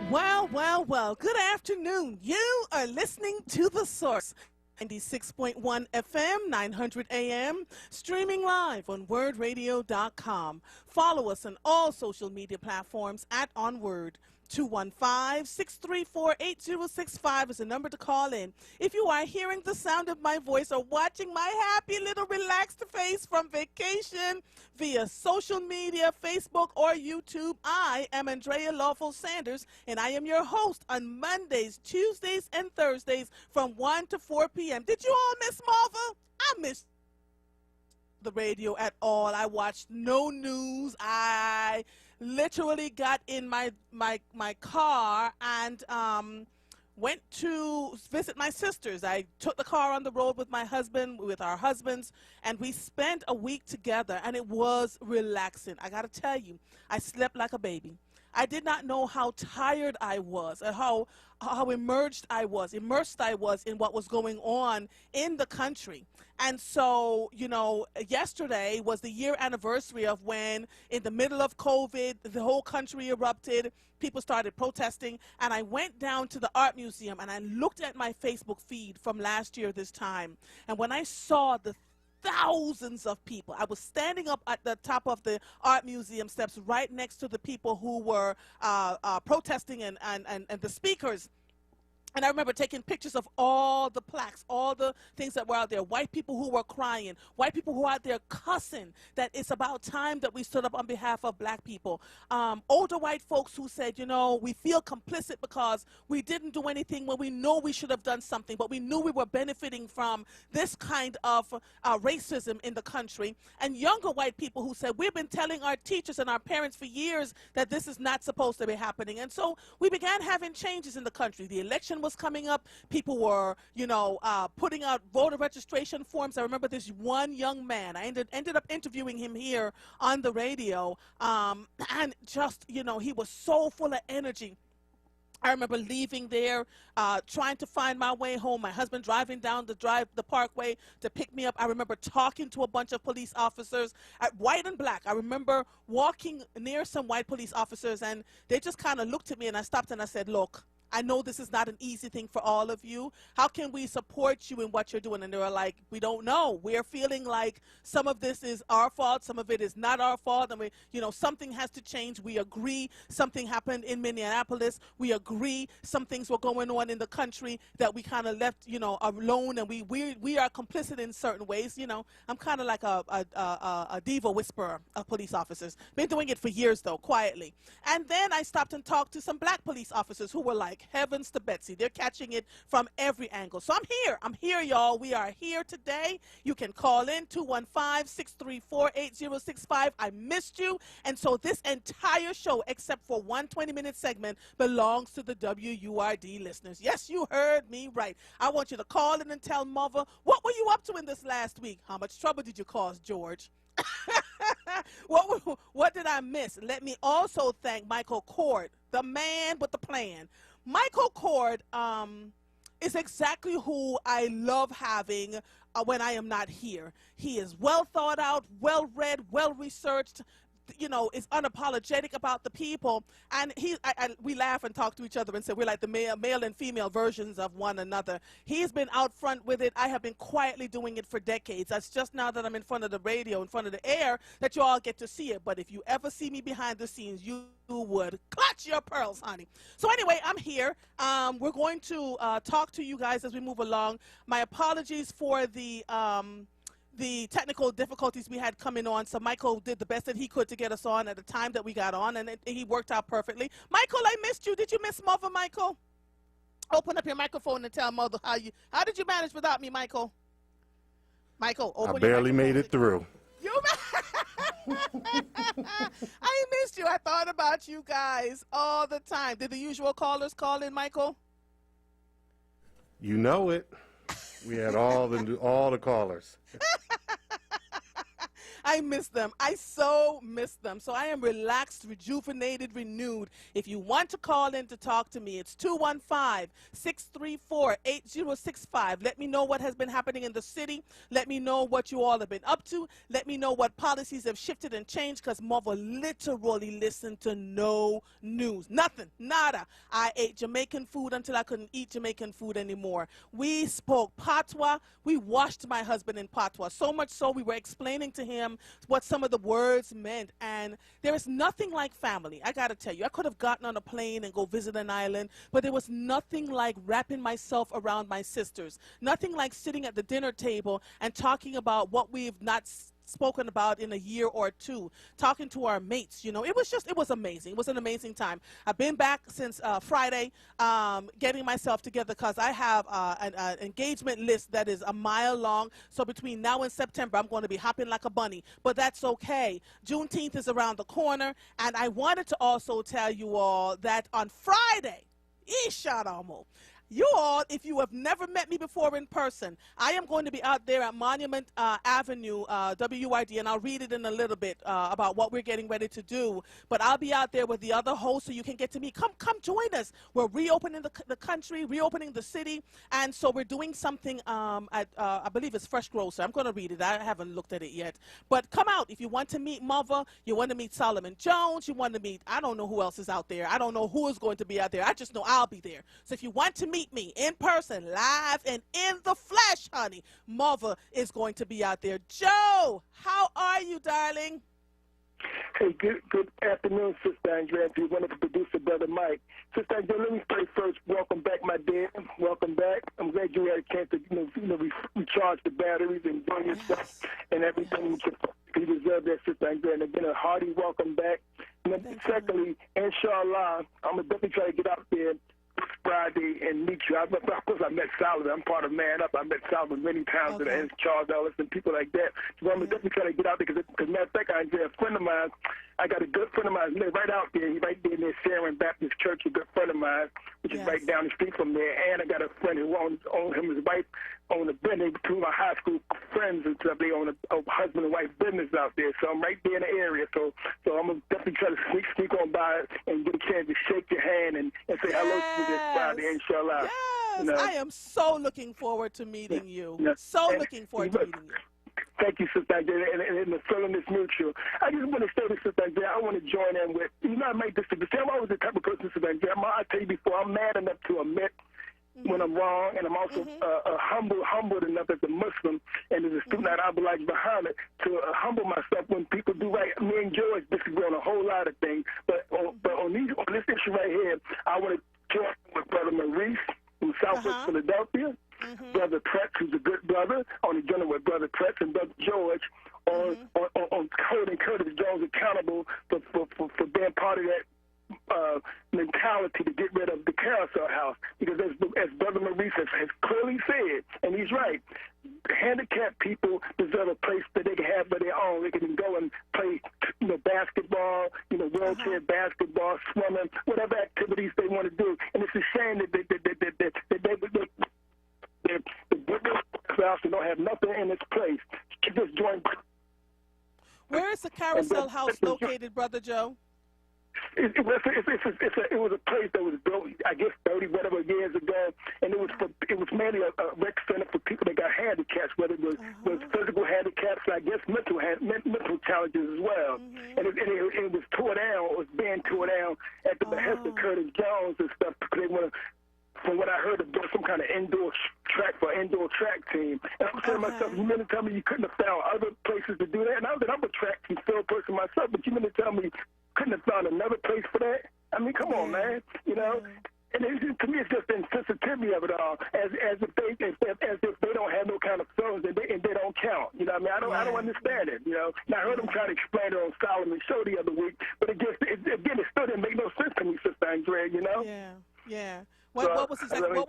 Well. Good afternoon. You are listening to The Source. 96.1 FM, 900 AM, streaming live on WURDradio.com. Follow us on all social media platforms at onWURD. 215-634-8065 is the number to call in. If you are hearing the sound of my voice or watching my happy little relaxed face from vacation via social media, Facebook, or YouTube, I am Andrea Lawful Sanders, and I am your host on Mondays, Tuesdays, and Thursdays from 1 to 4 p.m. Did you all miss Marva? I missed the radio at all. I watched no news. I literally got in my car and went to visit my sisters. I took the car on the road with my husband, with our husbands, and we spent a week together, and it was relaxing. I got to tell you, I slept like a baby. I did not know how tired I was and how immersed I was in what was going on in the country. And so, you know, yesterday was the year anniversary of when, in the middle of COVID, the whole country erupted. People started protesting, and I went down to the art museum and I looked at my Facebook feed from last year this time. And when I saw the thousands of people, I was standing up at the top of the art museum steps right next to the people who were protesting and the speakers. And I remember taking pictures of all the plaques, all the things that were out there, white people who were crying, white people who were out there cussing that it's about time that we stood up on behalf of black people. Older white folks who said, you know, we feel complicit because we didn't do anything when we know we should have done something, but we knew we were benefiting from this kind of racism in the country. And younger white people who said, we've been telling our teachers and our parents for years that this is not supposed to be happening. And so we began having changes in the country. The election was coming up. People were, putting out voter registration forms. I remember this one young man. I ended up interviewing him here on the radio, and just, he was so full of energy. I remember leaving there, trying to find my way home. My husband driving down the parkway to pick me up. I remember talking to a bunch of police officers, white and black. I remember walking near some white police officers, and they just kind of looked at me, and I stopped and I said, look, I know this is not an easy thing for all of you. How can we support you in what you're doing? And they were like, we don't know. We're feeling like some of this is our fault. Some of it is not our fault. And something has to change. We agree something happened in Minneapolis. We agree some things were going on in the country that we kind of left, alone. And we are complicit in certain ways. I'm kind of like a diva whisperer of police officers. Been doing it for years, though, quietly. And then I stopped and talked to some black police officers who were like, heavens to Betsy. They're catching it from every angle. So I'm here, y'all. We are here today. You can call in 215-634-8065. I missed you. And so this entire show, except for one 20-minute segment, belongs to the WURD listeners. Yes, you heard me right. I want you to call in and tell Mother, what were you up to in this last week? How much trouble did you cause, George? What did I miss? Let me also thank Michael Cord, the man with the plan. Michael Cord is exactly who I love having when I am not here. He is well thought out, well read, well researched, is unapologetic about the people. And we laugh and talk to each other and say we're like the male and female versions of one another. He's been out front with it. I have been quietly doing it for decades. That's just now that I'm in front of the radio, in front of the air, that you all get to see it. But if you ever see me behind the scenes, you would clutch your pearls, honey. So anyway, I'm here. We're going to talk to you guys as we move along. My apologies for the technical difficulties we had coming on. So Michael did the best that he could to get us on at the time that we got on, and he worked out perfectly. Michael, I missed you. Did you miss Mother, Michael? Open up your microphone and tell Mother how did you manage without me, Michael? Michael, open your microphone. I barely made it through. I missed you. I thought about you guys all the time. Did the usual callers call in, Michael? You know it. We had all the callers. I miss them. I so miss them. So I am relaxed, rejuvenated, renewed. If you want to call in to talk to me, it's 215-634-8065. Let me know what has been happening in the city. Let me know what you all have been up to. Let me know what policies have shifted and changed, because mother literally listened to no news. Nothing. Nada. I ate Jamaican food until I couldn't eat Jamaican food anymore. We spoke patois. We washed my husband in patois. So much so we were explaining to him what some of the words meant. And there is nothing like family. I got to tell you, I could have gotten on a plane and go visit an island, but there was nothing like wrapping myself around my sisters. Nothing like sitting at the dinner table and talking about what we've not spoken about in a year or two, talking to our mates. You know, it was amazing. It was an amazing time. I've been back since Friday, getting myself together, because I have an engagement list that is a mile long. So between now and September, I'm going to be hopping like a bunny, but that's okay. Juneteenth is around the corner, and I wanted to also tell you all that on Friday, Ishadamo, you all, if you have never met me before in person, I am going to be out there at Monument Avenue, WURD, and I'll read it in a little bit about what we're getting ready to do. But I'll be out there with the other hosts so you can get to meet. Come join us. We're reopening the country, reopening the city, and so we're doing something at, I believe it's Fresh Grocer. I'm going to read it. I haven't looked at it yet. But come out if you want to meet Mother, you want to meet Solomon Jones, you want to meet, I don't know who else is out there. I don't know who is going to be out there. I just know I'll be there. So if you want to meet me in person, live, and in the flesh, honey, Mother is going to be out there. Joe, how are you, darling? Hey, good afternoon, Sister Andrea, and to your wonderful producer, Brother Mike. Sister Andrea, let me say first, welcome back, my dear. Welcome back. I'm glad you had a chance to, recharge the batteries and do your stuff and everything. You deserve that, Sister Andrea. And again, a hearty welcome back. And then secondly, inshallah, I'm going to definitely try to get out there this Friday and meet you. Of course, I met Solomon. I'm part of Man Up. I met Solomon many times, and Charles Ellis and people like that. So I'm definitely trying to get out there, because matter of fact, Andrea, a friend of mine, I got a good friend of mine live right out there. He's right there near Sharon Baptist Church, a good friend of mine, which is right down the street from there. And I got a friend who owns him and his wife own a business. Two of my high school friends and stuff, they own a husband and wife business out there. So I'm right there in the area. So I'm going to definitely try to sneak on by and get a chance to shake your hand and say hello to you this Friday, inshallah. Yes, you know? I am so looking forward to meeting you. Looking forward to meeting you. Thank you, Sister Andrea, and the feeling is mutual. I just want to say this, Sister Andrea, I want to join in with, I make this, I'm always the type of person, Sister Andrea, I tell you before, I'm mad enough to admit when I'm wrong, and I'm also humbled enough as a Muslim and as a student at Abulaj behind it to humble myself when people do right. Me and George disagree on a whole lot of things, but on this issue right here, I want to join with Brother Maurice from Southwest Philadelphia, Brother Pretz, who's a good brother, on the journey with Brother Pretz, and Brother George on holding Curtis Jones accountable for being part of that mentality to get rid of the carousel house, because as Brother Maurice has clearly said, and he's right, handicapped people deserve a place that they can have of their own. They can go and play, basketball, wheelchair basketball, swimming, whatever activities they want to do. And it's a shame that the house don't have nothing in its place. Just join. Where is the carousel house located, Brother Joe? It was a place that was built, I guess, 30 whatever years ago, and it was mainly a rec center for people that got handicaps, whether it was physical handicaps, I guess mental challenges as well. And it was tore down, or was being tore down at the behest of Curtis Jones and stuff, because they want to, from what I heard, to build some kind of indoor track team. And I'm saying to myself, you mean to tell me you couldn't have found other places to do that? And I'm a track and field person myself, but you mean to tell me couldn't have found another place for that? I mean, come on, man. And to me, it's just the insensitivity of it all, as if they don't have no kind of feelings and they don't count. You know what I mean? I don't understand it. And I heard him try to explain it on Solomon's show the other week, but it still didn't make no sense to me, Sister Andrea. Yeah. What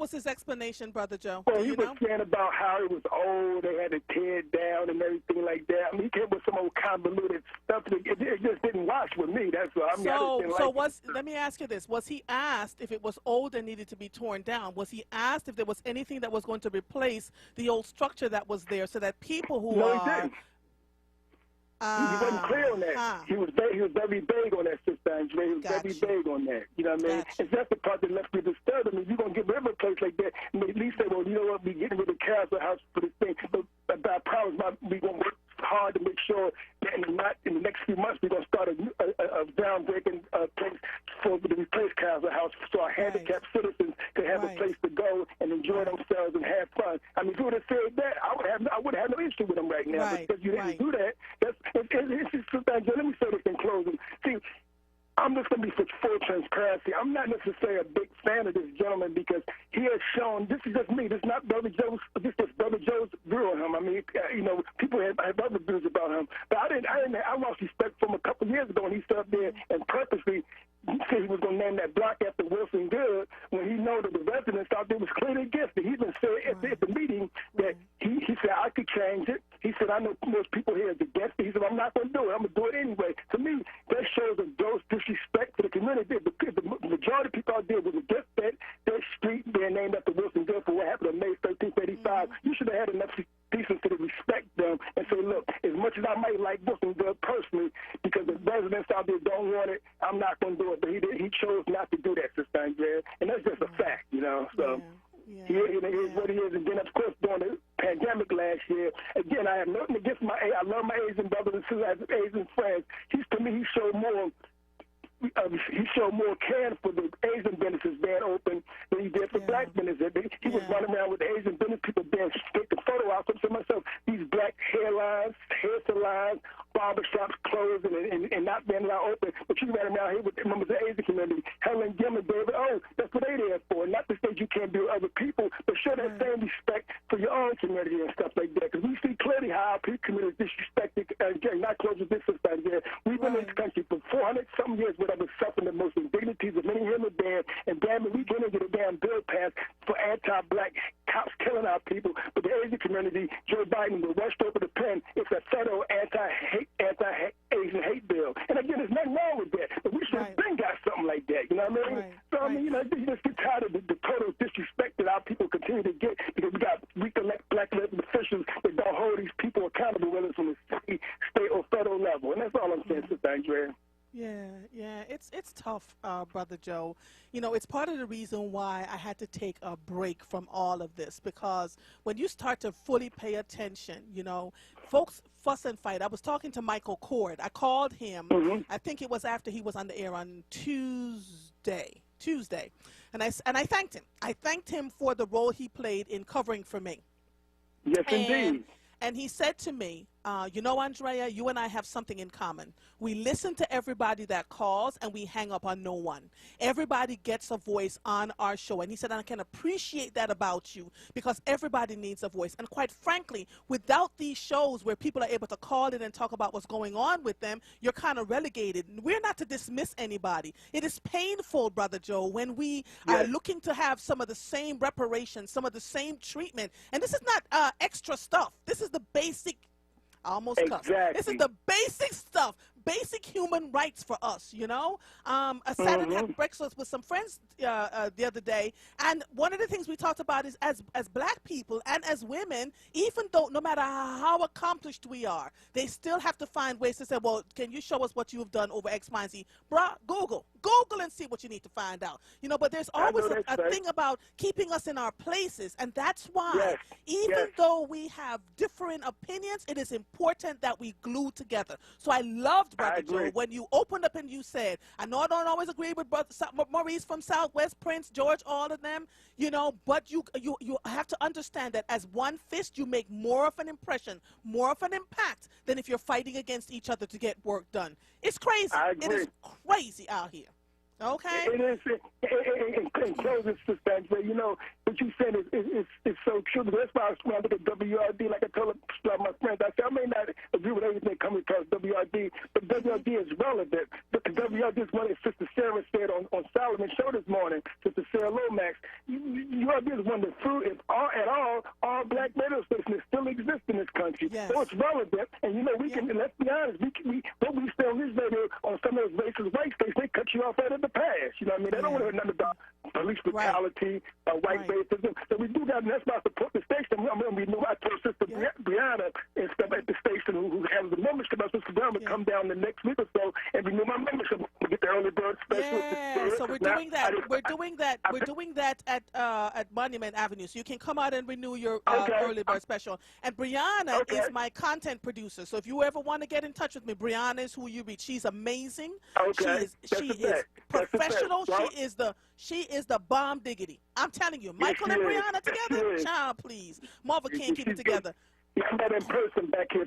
was his explanation, Brother Joe? Well, he was saying about how it was old, they had to tear it down and everything like that. I mean, he came with some old convoluted stuff. It just didn't wash with me. That's all. Let me ask you this: was he asked if it was old and needed to be torn down? Was he asked if there was anything that was going to replace the old structure that was there, so that people who No, he didn't. He wasn't clear on that. He was very vague on that, Sister Andre. He was very vague on that. You know what I mean? And that's the part that left me disturbed. I mean, you're going to get rid of a place like that and at least say, well, you know what, we're getting rid of the Castle House for this thing. But I promise we're going to work hard to make sure that in the next few months we're going to start a groundbreaking place to replace Castle House so our handicapped citizens can have a place to go and enjoy themselves and have fun. I mean, if you would have said that, I would have no issue with them right now. Because you didn't do that. Let me say this in closing. See, I'm just going to be for full transparency. I'm not necessarily a big fan of this gentleman because he has shown, this is just me, this is not Brother Joe's, this is Brother Joe's view on him. I mean, you know, people have other views about him. But I lost respect from a couple of years ago when he stood up there and purposely said he was going to name that block after Wilson Good when he know that the residents out there was clearly against it. He even said at the meeting that he said, I could change it. He said, I know most people here is against it. He said, I'm not going to do it. I'm going to do it anyway. To me, that shows a gross disrespect to the community. The majority of people out there was against that street being named after Wilson Good for what happened on May 13th, 1985. You should have had enough decency to respect them and say, look, as much as I might like Wilson Good personally, because the residents out there don't want it, I'm not going to do it. But he chose not to do that, Sister Andrea. And that's just a fact, you know. So he is what he is. And then, of course, during the pandemic last year, again, I have nothing against I love my Asian brothers and sisters, I have Asian friends. To me, he showed more care for the Asian businesses being open than he did for black businesses. He was running around with the Asian business people being taking photo ops of myself. These black hairlines, hair salons, barbershops closed and not being allowed open. But you ran around here with members of the Asian community, Helen Gilman, David, that's what they there for. Not to say you can't be with other people, but show that same respect for your own community and stuff like that. Because we see clearly how our community is disrespected. Again, not close with this society here. We've been in this country for 400-something years without suffering the most indignities of any human being, and damn it, we can't even get a damn bill passed for anti-black cops killing our people. But the Asian community, Joe Biden, will rush over the pen. It's a federal anti-Asian hate bill. And again, there's nothing wrong with that. But we should have been got something like that. You know what I mean? So, I mean, you know, you just get tired of the total disrespect that our people continue to get because we got weak black elected officials that don't hold these people accountable, whether it's from the city, state, or federal level. And that's all I'm saying, Sister Andrea. Yeah, it's tough, Brother Joe. You know, it's part of the reason why I had to take a break from all of this, because when you start to fully pay attention, you know, folks fuss and fight. I was talking to Michael Cord. I called him, I think it was after he was on the air on Tuesday, and I thanked him. I thanked him for the role he played in covering for me. Yes, indeed. And he said to me, you know, Andrea, you and I have something in common. We listen to everybody that calls and we hang up on no one. Everybody gets a voice on our show. And he said, I can appreciate that about you because everybody needs a voice. And quite frankly, without these shows where people are able to call in and talk about what's going on with them, you're kind of relegated. We're not to dismiss anybody. It is painful, Brother Joe, when we are looking to have some of the same reparations, some of the same treatment. And this is not extra stuff. This is the basic. I almost cussed. This is the basic stuff, basic human rights for us, you know. I sat and had breakfast with some friends the other day, and one of the things we talked about is as black people and as women, even though no matter how accomplished we are, they still have to find ways to say, well, can you show us what you've done over X, Y, and Z? Bruh, Google and see what you need to find out. You know, but there's always a thing about keeping us in our places, and that's why even though we have different opinions, it is important that we glue together. So I loved, Brother Joe, when you opened up and you said, I know I don't always agree with Brother Maurice from Southwest, Prince, George, all of them, you know, but you have to understand that as one fist, you make more of an impression, more of an impact than if you're fighting against each other to get work done. It's crazy. It is crazy out here. Okay. It is. In closing, Sister Angela, you know, what you said is so true. That's why when I look at WRD, like I told my friends, I said, I may not agree with everything coming across WRD, but WRD is relevant. But the WRD is what Sister Sarah said on Solomon's show this morning, Sister Sarah Lomax. WRD is one of the few, if all black radio stations still exist in this country. So it's relevant. And, you know, we can, let's be honest, what we say on this radio on some of those racist white states, they cut you off right at the the past. You know what I mean? They don't want to hear nothing about police brutality, white racism. So we do that, and that's why I support the station. I told Sister Brianna and stuff at the station who has the membership. I said, Sister Brianna would come down the next week or so and renew my membership. We get the early bird special. Yeah, so we're doing that. We're doing that at Monument Avenue. So you can come out and renew your early bird special. And Brianna is my content producer. So if you ever want to get in touch with me, Brianna is who you reach. She's amazing. She is professional. She is the bomb diggity. I'm telling you, Michael and Brianna together, child, please. Marva can't keep it together. Yeah, I met in person back here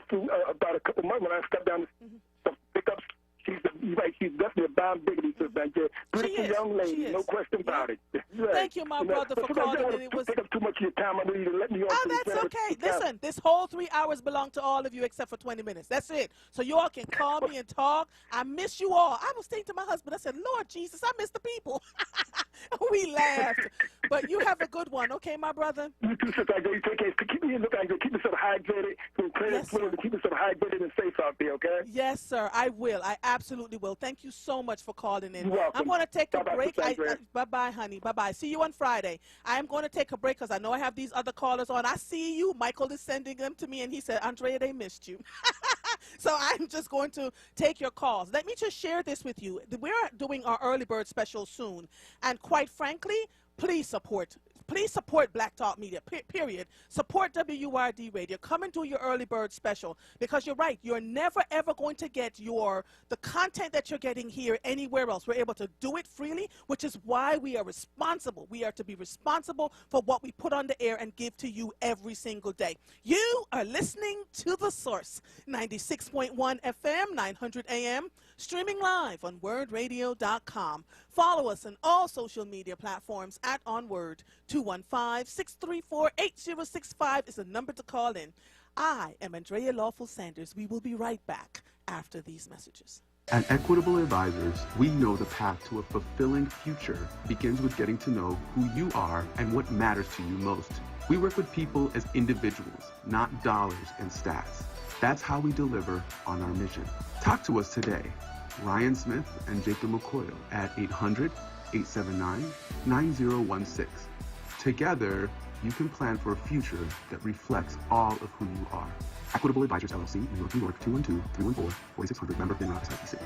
about a couple months when I stepped down to pick up. She's definitely a bomb diggity. Beautiful young lady, no question about it. Thank you, my brother, for calling. It was take up too much of your time. I need to let me on. Oh, that's okay. Listen, this whole 3 hours belong to all of you except for 20 minutes. That's it. So you all can call me and talk. I miss you all. I was saying to my husband, I said, Lord Jesus, I miss the people. We laughed. But you have a good one, okay, my brother? You too, Sister. You take care. Keep me keep yourself hydrated. Keep yourself hydrated and safe out there, okay? Yes, sir. I will. I absolutely will. Thank you so much for calling in. You're welcome. I'm going to take a break. Bye-bye, honey. Bye-bye. See you on Friday. I am going to take a break because I know I have these other callers on. I see you. Michael is sending them to me, and he said, Andrea, they missed you. So I'm just going to take your calls. Let me just share this with you. We're doing our early bird special soon. And quite frankly, please support Black Talk Media, period. Support WURD Radio. Come and do your early bird special because you're right. You're never, ever going to get the content that you're getting here anywhere else. We're able to do it freely, which is why we are responsible. We are to be responsible for what we put on the air and give to you every single day. You are listening to The Source, 96.1 FM, 900 AM, streaming live on WURDradio.com. Follow us on all social media platforms at onWURD. 215-634-8065 is the number to call in. I am Andrea Lawful Sanders. We will be right back after these messages. At Equitable Advisors, we know the path to a fulfilling future begins with getting to know who you are and what matters to you most. We work with people as individuals, not dollars and stats. That's how we deliver on our mission. Talk to us today. Ryan Smith and Jacob McCoyle at 800-879-9016. Together, you can plan for a future that reflects all of who you are. Equitable Advisors, LLC, New York, New York, 212-314-4600, member FINRA SIPC.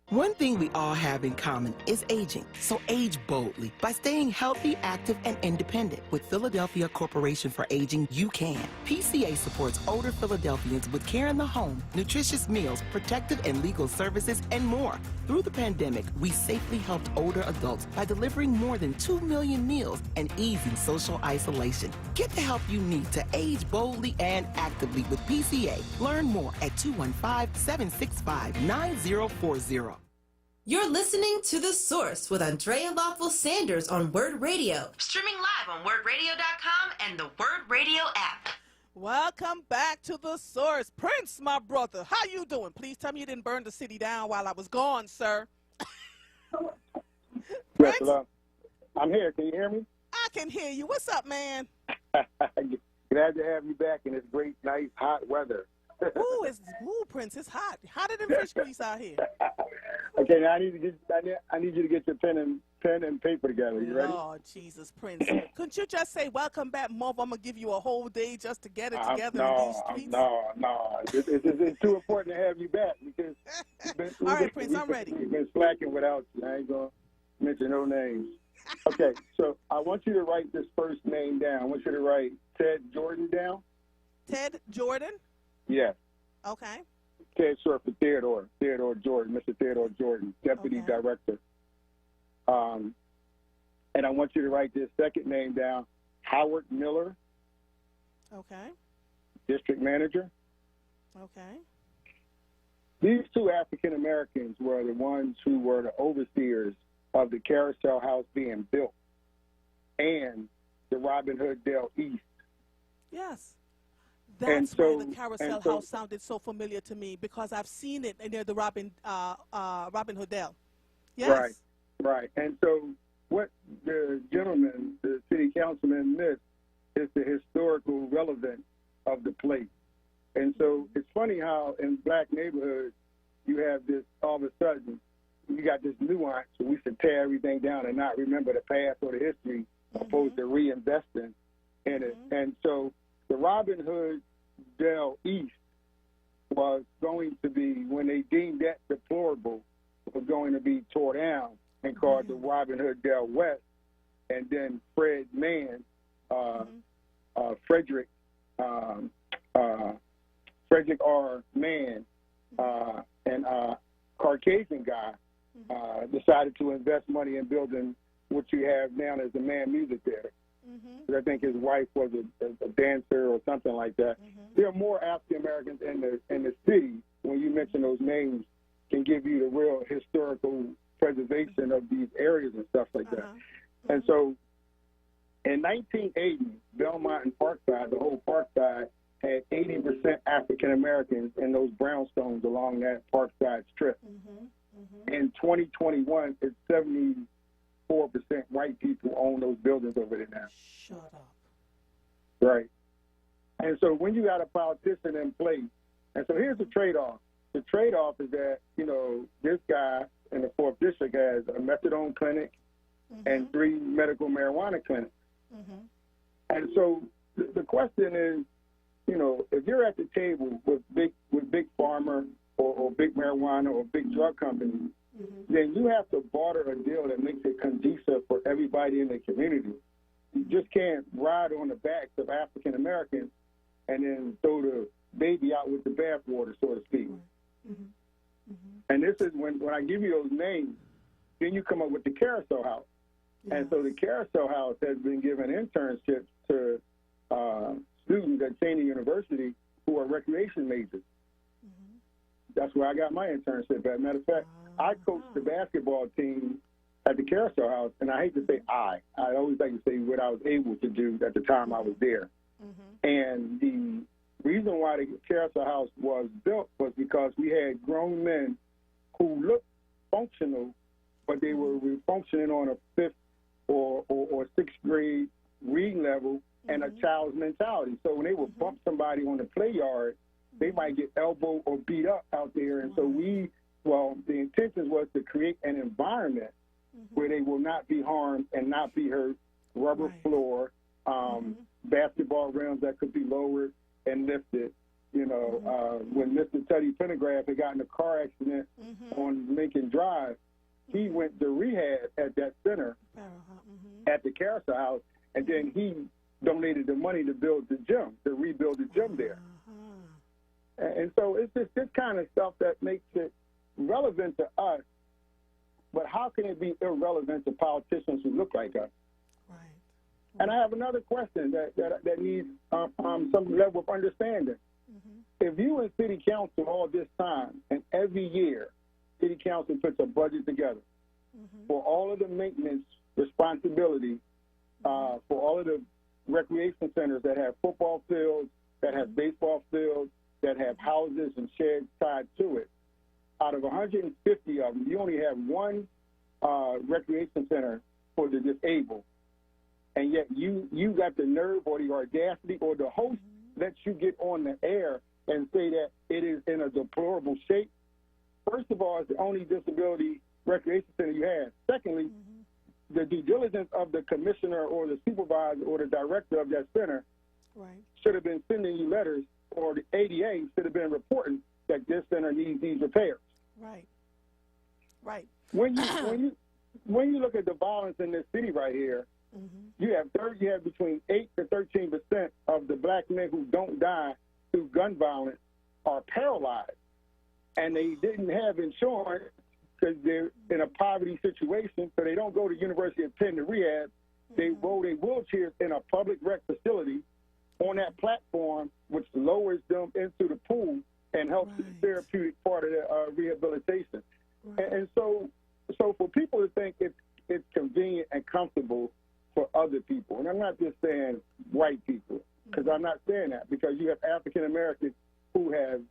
One thing we all have in common is aging. So age boldly by staying healthy, active, and independent. With Philadelphia Corporation for Aging, you can. PCA supports older Philadelphians with care in the home, nutritious meals, protective and legal services, and more. Through the pandemic, we safely helped older adults by delivering more than 2 million meals and easing social isolation. Get the help you need to age boldly and actively with PCA. Learn more at 215-765-9040. You're listening to The Source with Andrea Lawful Sanders on WURD Radio. Streaming live on WURDradio.com and the WURD Radio app. Welcome back to The Source. Prince, my brother, how you doing? Please tell me you didn't burn the city down while I was gone, sir. Yes, hello. I'm here. Can you hear me? I can hear you. What's up, man? Glad to have you back in this great, nice, hot weather. Prince, it's hot. Hotter than fish grease out here. Okay, now I need you to get your pen and paper together. You ready? Oh, Jesus, Prince. Couldn't you just say, welcome back, Mom? I'm going to give you a whole day just to get it together in these streets? No. It's too important to have you back because all right, Prince, I'm ready. We've been slacking without you. I ain't going to mention no names. Okay, so I want you to write this first name down. I want you to write Ted Jordan down. Ted Jordan? Yes. Okay. Ted short for Theodore Jordan, Mr. Theodore Jordan, Deputy Director. And I want you to write this second name down, Howard Miller. Okay. District Manager. Okay. These two African Americans were the ones who were the overseers of the Carousel House being built and the Robin Hood Dale East. Yes. That's why the Carousel House sounded so familiar to me because I've seen it near the Robin Hood Dale. Yes. Right. And so what the gentleman, the city councilman, missed is the historical relevance of the place. And so it's funny how in black neighborhoods you have this all of a sudden we got this nuance, so we should tear everything down and not remember the past or the history, opposed to reinvesting in it. And so the Robin Hood Dell East was going to be, when they deemed that deplorable, was going to be tore down and called the Robin Hood Dell West. And then Fred Mann, Frederick R. Mann, and Caucasian guy, decided to invest money in building what you have now as the Mann Music Theater. I think his wife was a dancer or something like that. There are more African Americans in the city. When you mention those names, can give you the real historical preservation of these areas and stuff like that. And so, in 1980, Belmont and Parkside, the whole Parkside, had 80% African Americans in those brownstones along that Parkside strip. In 2021, it's 74% white people own those buildings over there now. Shut up. Right. And so when you got a politician in place, and so here's the trade-off. The trade-off is that, you know, this guy in the 4th District has a methadone clinic and 3 medical marijuana clinics. And so the question is, you know, if you're at the table with big pharma or big marijuana or big drug companies, then you have to barter a deal that makes it conducive for everybody in the community. You just can't ride on the backs of African Americans and then throw the baby out with the bathwater, so to speak. And this is when I give you those names, then you come up with the Carousel House. And so the Carousel House has been given internships to students at Cheney University who are recreation majors. That's where I got my internship. As a matter of fact, I coached the basketball team at the Carousel House, and I hate to say I always like to say what I was able to do at the time I was there. And the reason why the Carousel House was built was because we had grown men who looked functional, but they were functioning on a 5th or 6th grade reading level and a child's mentality. So when they would bump somebody on the play yard, they might get elbowed or beat up out there. And so the intention was to create an environment where they will not be harmed and not be hurt. Rubber floor, basketball rims that could be lowered and lifted. You know, when Mr. Teddy Pendergrass had gotten in a car accident on Lincoln Drive, he went to rehab at that center at the Carousel House, and then he donated the money to build the gym, to rebuild the gym there. And so it's just this kind of stuff that makes it relevant to us, but how can it be irrelevant to politicians who look like us? And I have another question that needs some level of understanding. If you in city council all this time, and every year city council puts a budget together for all of the maintenance responsibility, for all of the recreation centers that have football fields, that have baseball fields, that have houses and sheds tied to it, out of 150 of them, you only have one recreation center for the disabled. And yet you got the nerve or the audacity or the host lets you get on the air and say that it is in a deplorable shape. First of all, it's the only disability recreation center you have. Secondly, the due diligence of the commissioner or the supervisor or the director of that center should have been sending you letters, or the ADA should have been reporting that this center needs these repairs. When you look at the violence in this city right here, you have between 8 to 13% of the black men who don't die through gun violence are paralyzed, and they didn't have insurance because they're in a poverty situation, so they don't go to University of Penn to rehab. They roll their wheelchairs in a public rec facility on that platform, which lowers them into the pool and helps the therapeutic part of their rehabilitation. And so for people to think it's convenient and comfortable for other people, and I'm not just saying white people, because I'm not saying that, because you have African Americans who have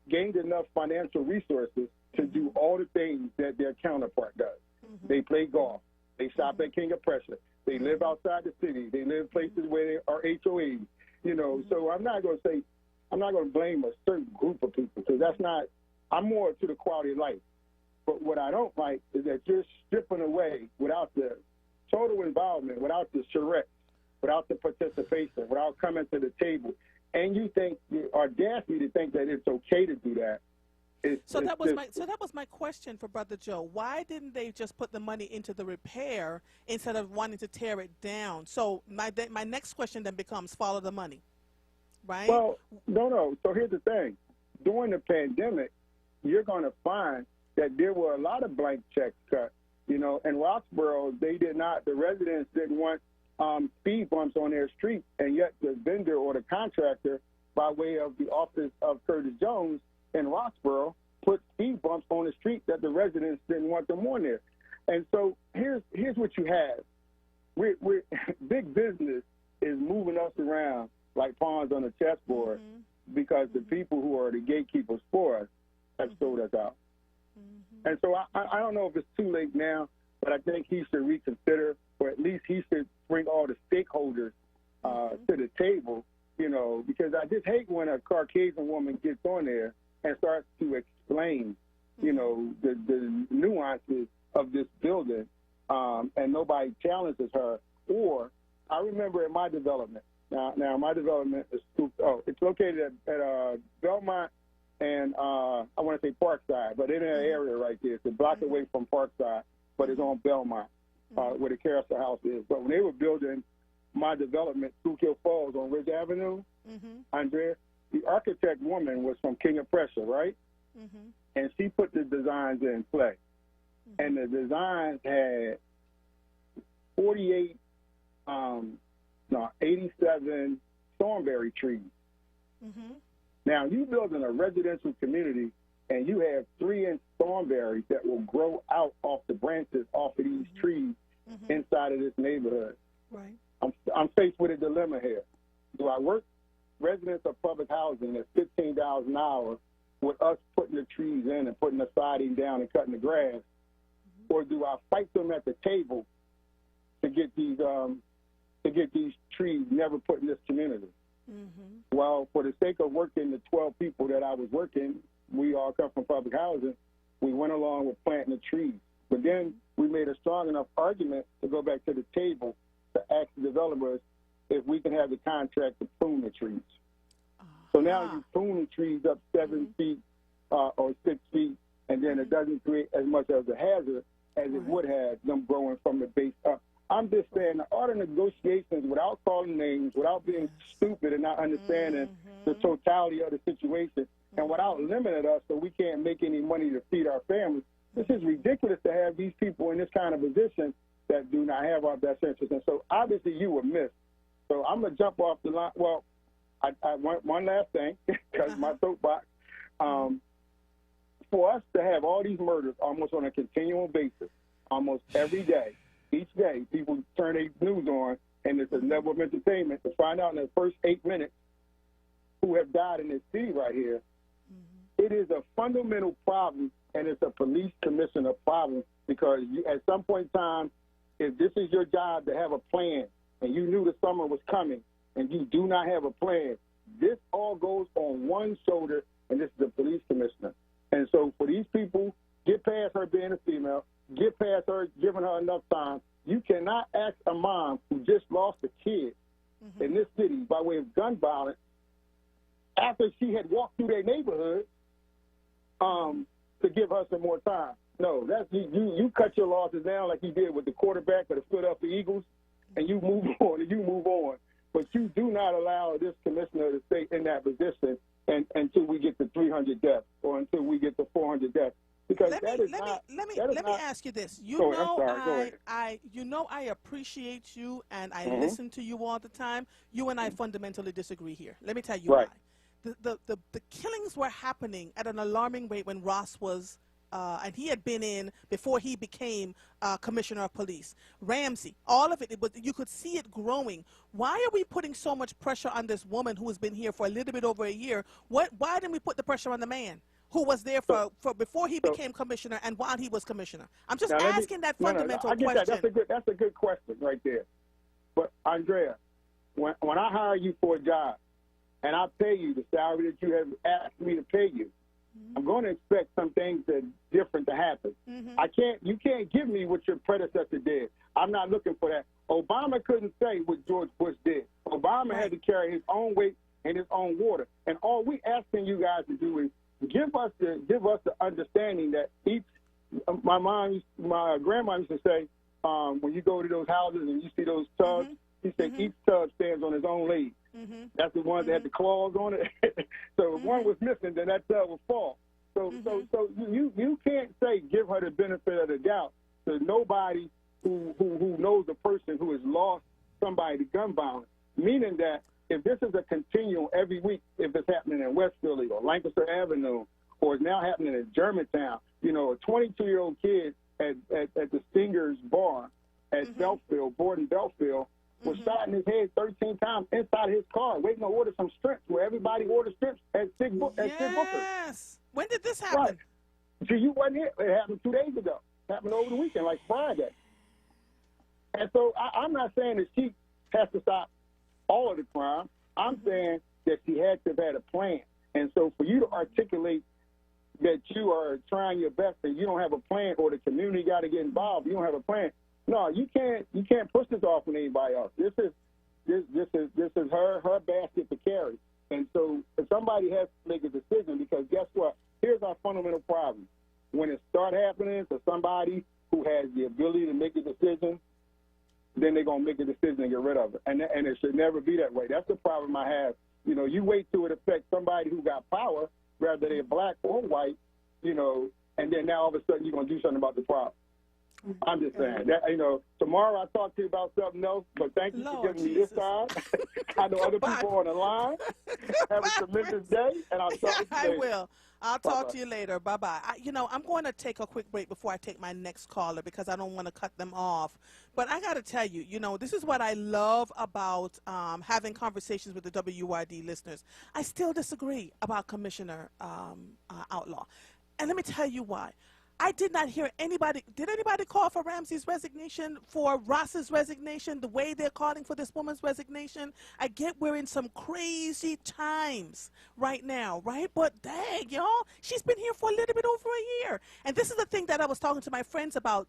gained enough financial resources to do all the things that their counterpart does. They play golf. They shop at King of Prussia. They live outside the city. They live places where there are HOAs. You know, so I'm not going to blame a certain group of people, because that's not. I'm more to the quality of life. But what I don't like is that you're stripping away without the total involvement, without the charrette, without the participation, without coming to the table. And you think, the audacity to think that it's okay to do that. So that was my question for Brother Joe. Why didn't they just put the money into the repair instead of wanting to tear it down? So my next question then becomes, follow the money, right? Well, no. So here's the thing. During the pandemic, you're going to find that there were a lot of blank checks cut. You know, in Roxborough, the residents didn't want speed bumps on their street, and yet the vendor or the contractor, by way of the office of Curtis Jones in Roxborough, put speed bumps on the street that the residents didn't want them on there. And so here's what you have. We're big business is moving us around like pawns on a chessboard because the people who are the gatekeepers for us have sold us out. And so I don't know if it's too late now, but I think he should reconsider, or at least he should bring all the stakeholders to the table, you know, because I just hate when a Caucasian woman gets on there and starts to explain, you know, the nuances of this building, and nobody challenges her. Or I remember in my development, now my development is it's located at Belmont and I want to say Parkside, but in that area right there. It's a block away from Parkside, but it's on Belmont, where the Carousel House is. But when they were building my development, Schuylkill Falls on Ridge Avenue, Andrea, the architect woman was from King of Prussia, right? And she put the designs in play. And the designs had 87 thornberry trees. Now, you build in a residential community, and you have 3-inch thornberries that will grow out off the branches off of these trees inside of this neighborhood. Right. I'm faced with a dilemma here. Do I work residents of public housing at $15 an hour with us putting the trees in and putting the siding down and cutting the grass, or do I fight them at the table to get these trees never put in this community? Well, for the sake of working the 12 people that I was working, we all come from public housing, we went along with planting the trees. But then we made a strong enough argument to go back to the table to ask the developers if we can have the contract to prune the trees. So now you prune the trees up 7 feet or 6 feet, and then it doesn't create as much of a hazard as it would have them growing from the base up. I'm just saying the art of negotiations, without calling names, without being stupid and not understanding the totality of the situation, and without limiting us so we can't make any money to feed our families. This is ridiculous to have these people in this kind of position that do not have our best interests. And so obviously you were missed. So I'm going to jump off the line. Well, I want one last thing, because my soapbox. For us to have all these murders almost on a continual basis, almost every day, each day, people turn their news on, and it's a level of entertainment to find out in the first 8 minutes who have died in this city right here. It is a fundamental problem, and it's a police commissioner problem, because at some point in time, if this is your job to have a plan, and you knew the summer was coming, and you do not have a plan, this all goes on one shoulder, and this is the police commissioner. And so for these people, get past her being a female, get past her giving her enough time. You cannot ask a mom who just lost a kid in this city by way of gun violence after she had walked through their neighborhood to give her some more time. No, that's you cut your losses down like you did with the quarterback of the Philadelphia Eagles, and you move on and you move on. But you do not allow this commissioner to stay in that position until we get to 300 deaths or until we get to 400 deaths. Because let me ask you this. I appreciate you and I listen to you all the time. You and I fundamentally disagree here. Let me tell you why. The killings were happening at an alarming rate when Ross was and he had been in before he became commissioner of police. Ramsey, all of it, you could see it growing. Why are we putting so much pressure on this woman who has been here for a little bit over a year? Why didn't we put the pressure on the man who was there for before he became commissioner and while he was commissioner? I'm just asking that fundamental question. That's a good question right there. But Andrea, when I hire you for a job and I pay you the salary that you have asked me to pay you, I'm going to expect some things that different to happen. You can't give me what your predecessor did. I'm not looking for that. Obama couldn't say what George Bush did. Obama had to carry his own weight and his own water. And all we asking you guys to do is give us the understanding that each. My grandma used to say, when you go to those houses and you see those tubs, she said each tub stands on its own leg. That's the ones that had the claws on it. So if one was missing, then that tub would fall. So you can't say give her the benefit of the doubt to nobody who knows a person who has lost somebody to gun violence. Meaning that if this is a continuum every week, if it's happening in West Philly or Lancaster Avenue, or it's now happening in Germantown, a 22-year-old kid at the Stingers bar at Belfield, Borden Belfield, was shot in his head 13 times inside his car, waiting to order some strips, where everybody orders strips at Sig Booker. Yes. When did this happen? Right. So you wasn't here. It happened 2 days ago. It happened over the weekend, like Friday. And so I'm not saying that she has to stop all of the crime. I'm saying that she had to have had a plan. And so for you to articulate that you are trying your best and you don't have a plan, or the community got to get involved, you don't have a plan. No, you can't push this off on anybody else. This is her basket to carry. And so if somebody has to make a decision, because guess what? Here's our fundamental problem. When it start happening to somebody who has the ability to make a decision, then they're going to make a decision and get rid of it. And it should never be that way. That's the problem I have. You wait till it affects somebody who got power, whether they're black or white, and then now all of a sudden you're going to do something about the problem. I'm just saying that, tomorrow I'll talk to you about something else, but thank you for giving me this time. I know other people on the line. Have a tremendous day, and I'll talk to you later. I will. I'll talk to you later. Bye-bye. I'm going to take a quick break before I take my next caller, because I don't want to cut them off. But I got to tell you, this is what I love about having conversations with the WURD listeners. I still disagree about Commissioner Outlaw. And let me tell you why. I did not hear anybody. Did anybody call for Ramsey's resignation, for Ross's resignation, the way they're calling for this woman's resignation? I get we're in some crazy times right now, right? But dang, y'all, she's been here for a little bit over a year. And this is the thing that I was talking to my friends about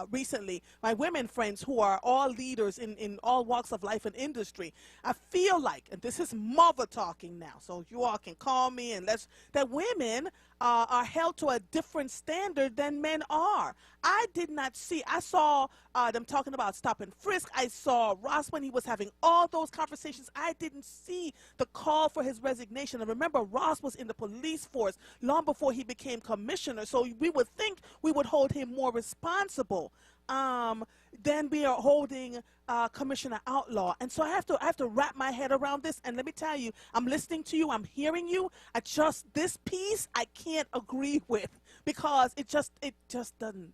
recently, my women friends who are all leaders in all walks of life and industry. I feel like, and this is mother talking now, so you all can call me, and that women are held to a different standard than men are. I did not see. I saw them talking about stop and frisk. I saw Ross when he was having all those conversations. I didn't see the call for his resignation. And remember, Ross was in the police force long before he became commissioner, so we would think we would hold him more responsible than we are holding Commissioner Outlaw. And so I have to wrap my head around this. And let me tell you, I'm listening to you, I'm hearing you. This piece I can't agree with, because it just doesn't.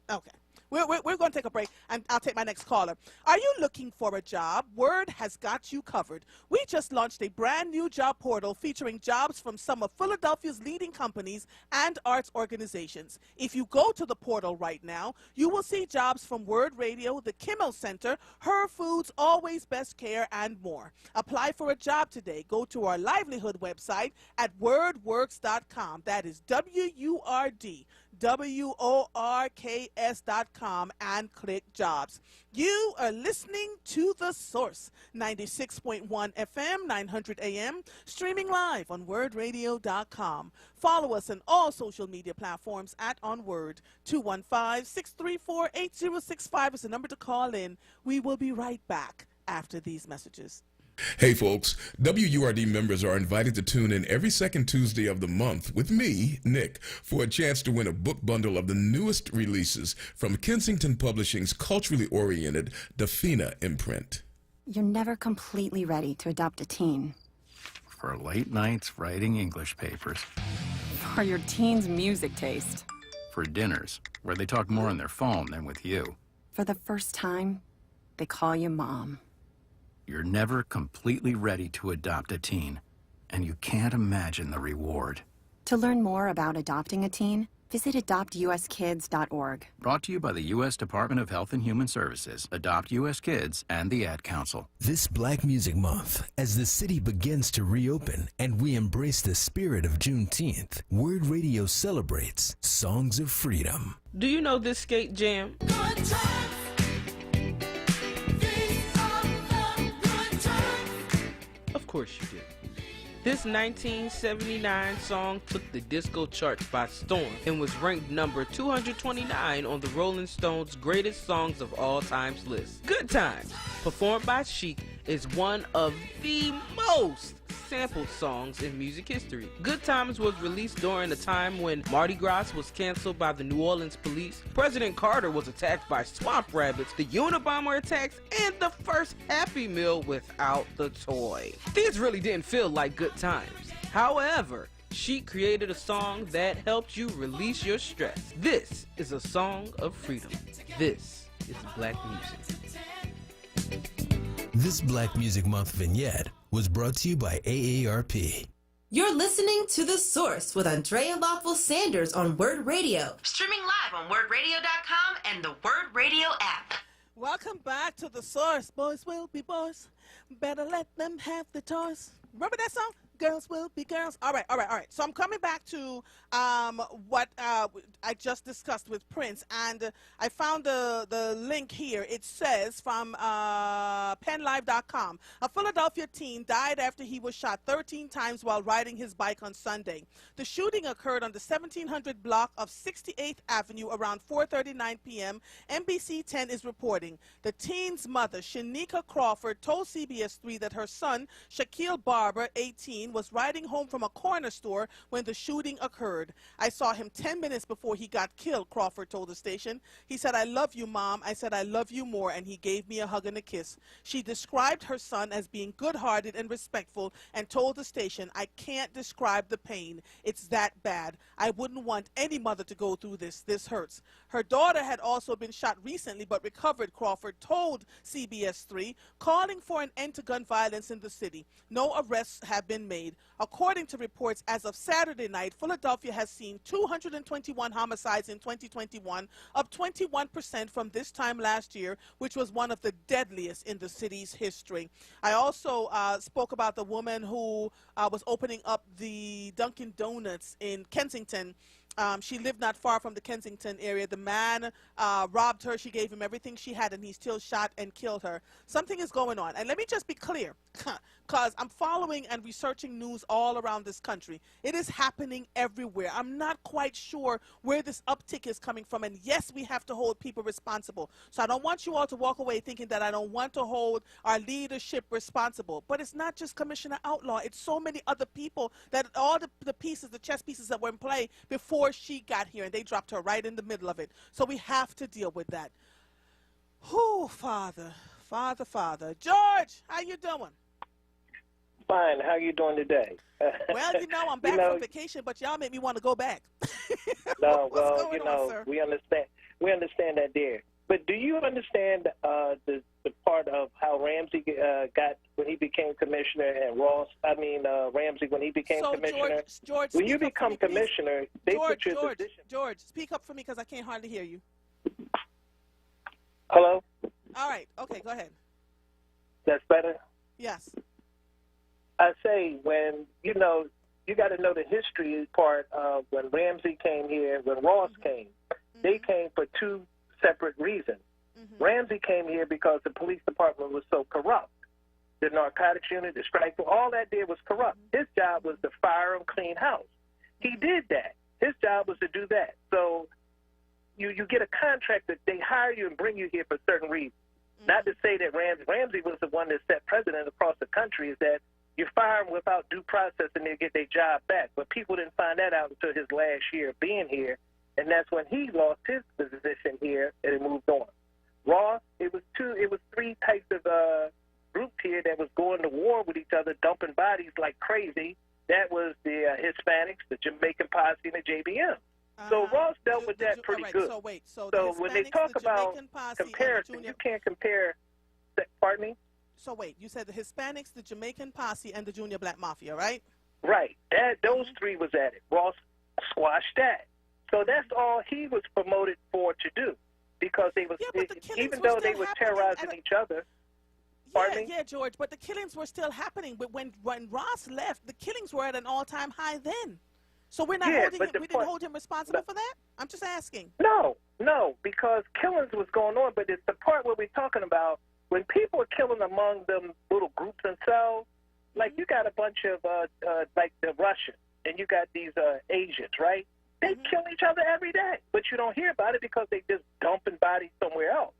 Okay. We're going to take a break, and I'll take my next caller. Are you looking for a job? WURD has got you covered. We just launched a brand new job portal featuring jobs from some of Philadelphia's leading companies and arts organizations. If you go to the portal right now, you will see jobs from WURD Radio, the Kimmel Center, Her Foods, Always Best Care, and more. Apply for a job today. Go to our livelihood website at wordworks.com. That is WURD.WORKS.com, and click jobs. You are listening to The Source, 96.1 FM, 900 AM, streaming live on wordradio.com. Follow us on all social media platforms at onWURD. 215-634-8065 is the number to call in. We will be right back after these messages. Hey folks, WURD members are invited to tune in every second Tuesday of the month with me, Nick, for a chance to win a book bundle of the newest releases from Kensington Publishing's culturally oriented Dafina imprint. You're never completely ready to adopt a teen. For late nights writing English papers. For your teen's music taste. For dinners, where they talk more on their phone than with you. For the first time, they call you mom. You're never completely ready to adopt a teen, and you can't imagine the reward. To learn more about adopting a teen, Visit adoptuskids.org. Brought to you by the U.S. Department of Health and Human Services, Adopt U.S. Kids, and the Ad Council. This Black Music Month, as the city begins to reopen and we embrace the spirit of Juneteenth, WURD Radio celebrates Songs of Freedom. Do you know this skate jam? Good times. These are the good times. Of course you do. This 1979 song took the disco charts by storm and was ranked number 229 on the Rolling Stones' Greatest Songs of All Times list. Good Times, performed by Chic, is one of the most sampled songs in music history. Good Times was released during a time when Mardi Gras was canceled by the New Orleans police, President Carter was attacked by swamp rabbits, the Unabomber attacks, and the first Happy Meal without the toy. Things really didn't feel like good times. However, she created a song that helped you release your stress. This is a song of freedom. This is Black music. This Black Music Month vignette was brought to you by AARP. You're listening to The Source with Andrea Lawful Sanders on WURD Radio. Streaming live on WURDRadio.com and the WURD Radio app. Welcome back to The Source. Boys will be boys. Better let them have the toys. Remember that song? Girls will be girls. All right. So I'm coming back to what I just discussed with Prince, and I found the link here. It says from PennLive.com, a Philadelphia teen died after he was shot 13 times while riding his bike on Sunday. The shooting occurred on the 1700 block of 68th Avenue around 4:39 p.m. NBC 10 is reporting. The teen's mother, Shanika Crawford, told CBS 3 that her son, Shaquille Barber, 18, was riding home from a corner store when the shooting occurred. I saw him 10 minutes before he got killed, Crawford told the station. He said, "I love you, Mom." I said, "I love you more," and he gave me a hug and a kiss. She described her son as being good-hearted and respectful and told the station, "I can't describe the pain. It's that bad. I wouldn't want any mother to go through this. This hurts." Her daughter had also been shot recently but recovered, Crawford told CBS 3, calling for an end to gun violence in the city. No arrests have been made. According to reports, as of Saturday night, Philadelphia has seen 221 homicides in 2021, up 21% from this time last year, which was one of the deadliest in the city's history. I also spoke about the woman who was opening up the Dunkin' Donuts in Kensington. She lived not far from the Kensington area. The man robbed her. She gave him everything she had, and he still shot and killed her. Something is going on. And let me just be clear, because I'm following and researching news all around this country. It is happening everywhere. I'm not quite sure where this uptick is coming from. And yes, we have to hold people responsible. So I don't want you all to walk away thinking that I don't want to hold our leadership responsible. But it's not just Commissioner Outlaw. It's so many other people that all the pieces, the chess pieces that were in play before she got here, and they dropped her right in the middle of it. So we have to deal with that. Whew, Father. George, how you doing? Fine. How you doing today? Well, I'm back from vacation, but y'all make me want to go back. No, well, we understand that there. But do you understand the part of how Ramsey got when he became commissioner and Ramsey when he became commissioner? George, when you become commissioner, they put you in position. George, speak up for me because I can't hardly hear you. Hello? All right. Okay, go ahead. That's better? Yes. I say when, you got to know the history part of when Ramsey came here, when Ross came. They came for two separate reasons. Ramsey came here because the police department was so corrupt. The narcotics unit, the strike, all that did was corrupt. His job was to fire and clean house. He did that. His job was to do that. So you get a contract that they hire you and bring you here for certain reasons. Not to say that Ramsey was the one that set precedent across the country, is that you fire them without due process and they get their job back. But people didn't find that out until his last year of being here, and that's when he lost his position here and it moved on. Ross, it was three types of groups here that was going to war with each other, dumping bodies like crazy. That was the Hispanics, the Jamaican posse, and the JBM. So Ross dealt with that pretty good. So when they talk about comparison, you can't compare. Pardon me? So wait, you said the Hispanics, the Jamaican posse, and the Junior Black Mafia, right? Right. Those three was at it. Ross squashed that. So that's all he was promoted for to do, because they was even though they were terrorizing each other. Yeah, George, but the killings were still happening. But when Ross left, the killings were at an all-time high then. So we're not holding him. We didn't hold him responsible for that. I'm just asking. No, because killings was going on, but it's the part where we're talking about when people are killing among them little groups themselves. Like you got a bunch of like the Russians, and you got these Asians, right? They kill each other every day, but you don't hear about it because they just dumping bodies somewhere else.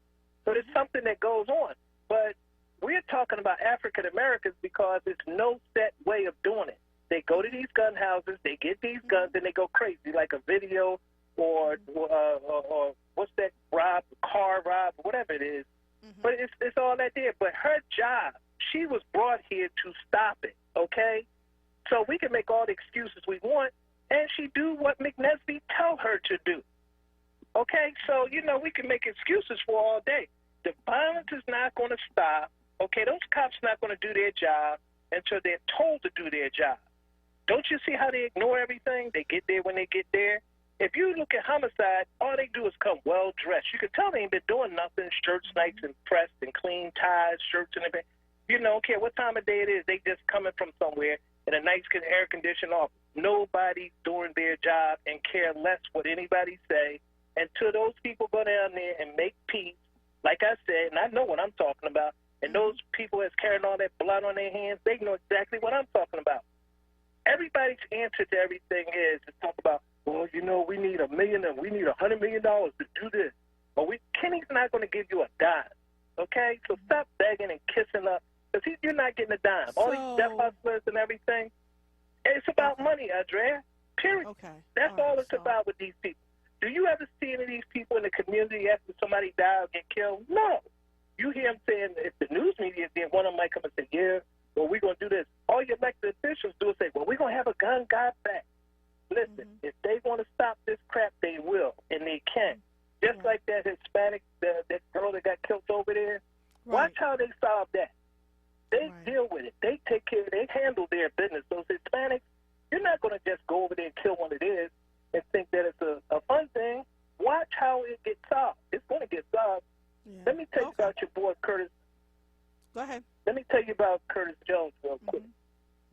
So there's something that goes on. But we're talking about African Americans because there's no set way of doing it. They go to these gun houses, they get these guns, and they go crazy, like a video or what's that, car rob, whatever it is. But it's all that there. But her job, she was brought here to stop it, okay? So we can make all the excuses we want, and she do what McNesby tell her to do. Okay, so, we can make excuses for all day. The violence is not going to stop. Okay, those cops not going to do their job until they're told to do their job. Don't you see how they ignore everything? They get there when they get there. If you look at homicide, all they do is come well-dressed. You can tell they ain't been doing nothing, shirts nice and pressed and clean ties, shirts and everything. You don't care what time of day it is. They just coming from somewhere in a nice air-conditioned office. Nobody's doing their job and care less what anybody say until those people go down there and make peace. Like I said, and I know what I'm talking about, and those people that's carrying all that blood on their hands, they know exactly what I'm talking about. Everybody's answer to everything is to talk about, well, we need $1 million and we need $100 million to do this. But Kenny's not going to give you a dime, okay? So stop begging and kissing up, because you're not getting a dime. All these death hustlers and everything, it's about money, Andrea, period. Okay. That's all it's about with these people. Do you ever see any of these people in the community after somebody died or get killed? No. You hear them saying, if the news media did, one of them might come and say, yeah, well, we're going to do this. All your elected officials do is say, well, we're going to have a gun guy back. Listen, if they want to stop this crap, they will, and they can. Just like that Hispanic, that girl that got killed over there. Watch how they solve that. They deal with it. They take care. They handle their business. Those Hispanics, you're not going to just go over there and kill one of theirs and think that it's a fun thing. Watch how it gets solved. It's going to get solved. Yeah. Let me tell you about your boy Curtis. Go ahead. Let me tell you about Curtis Jones real quick.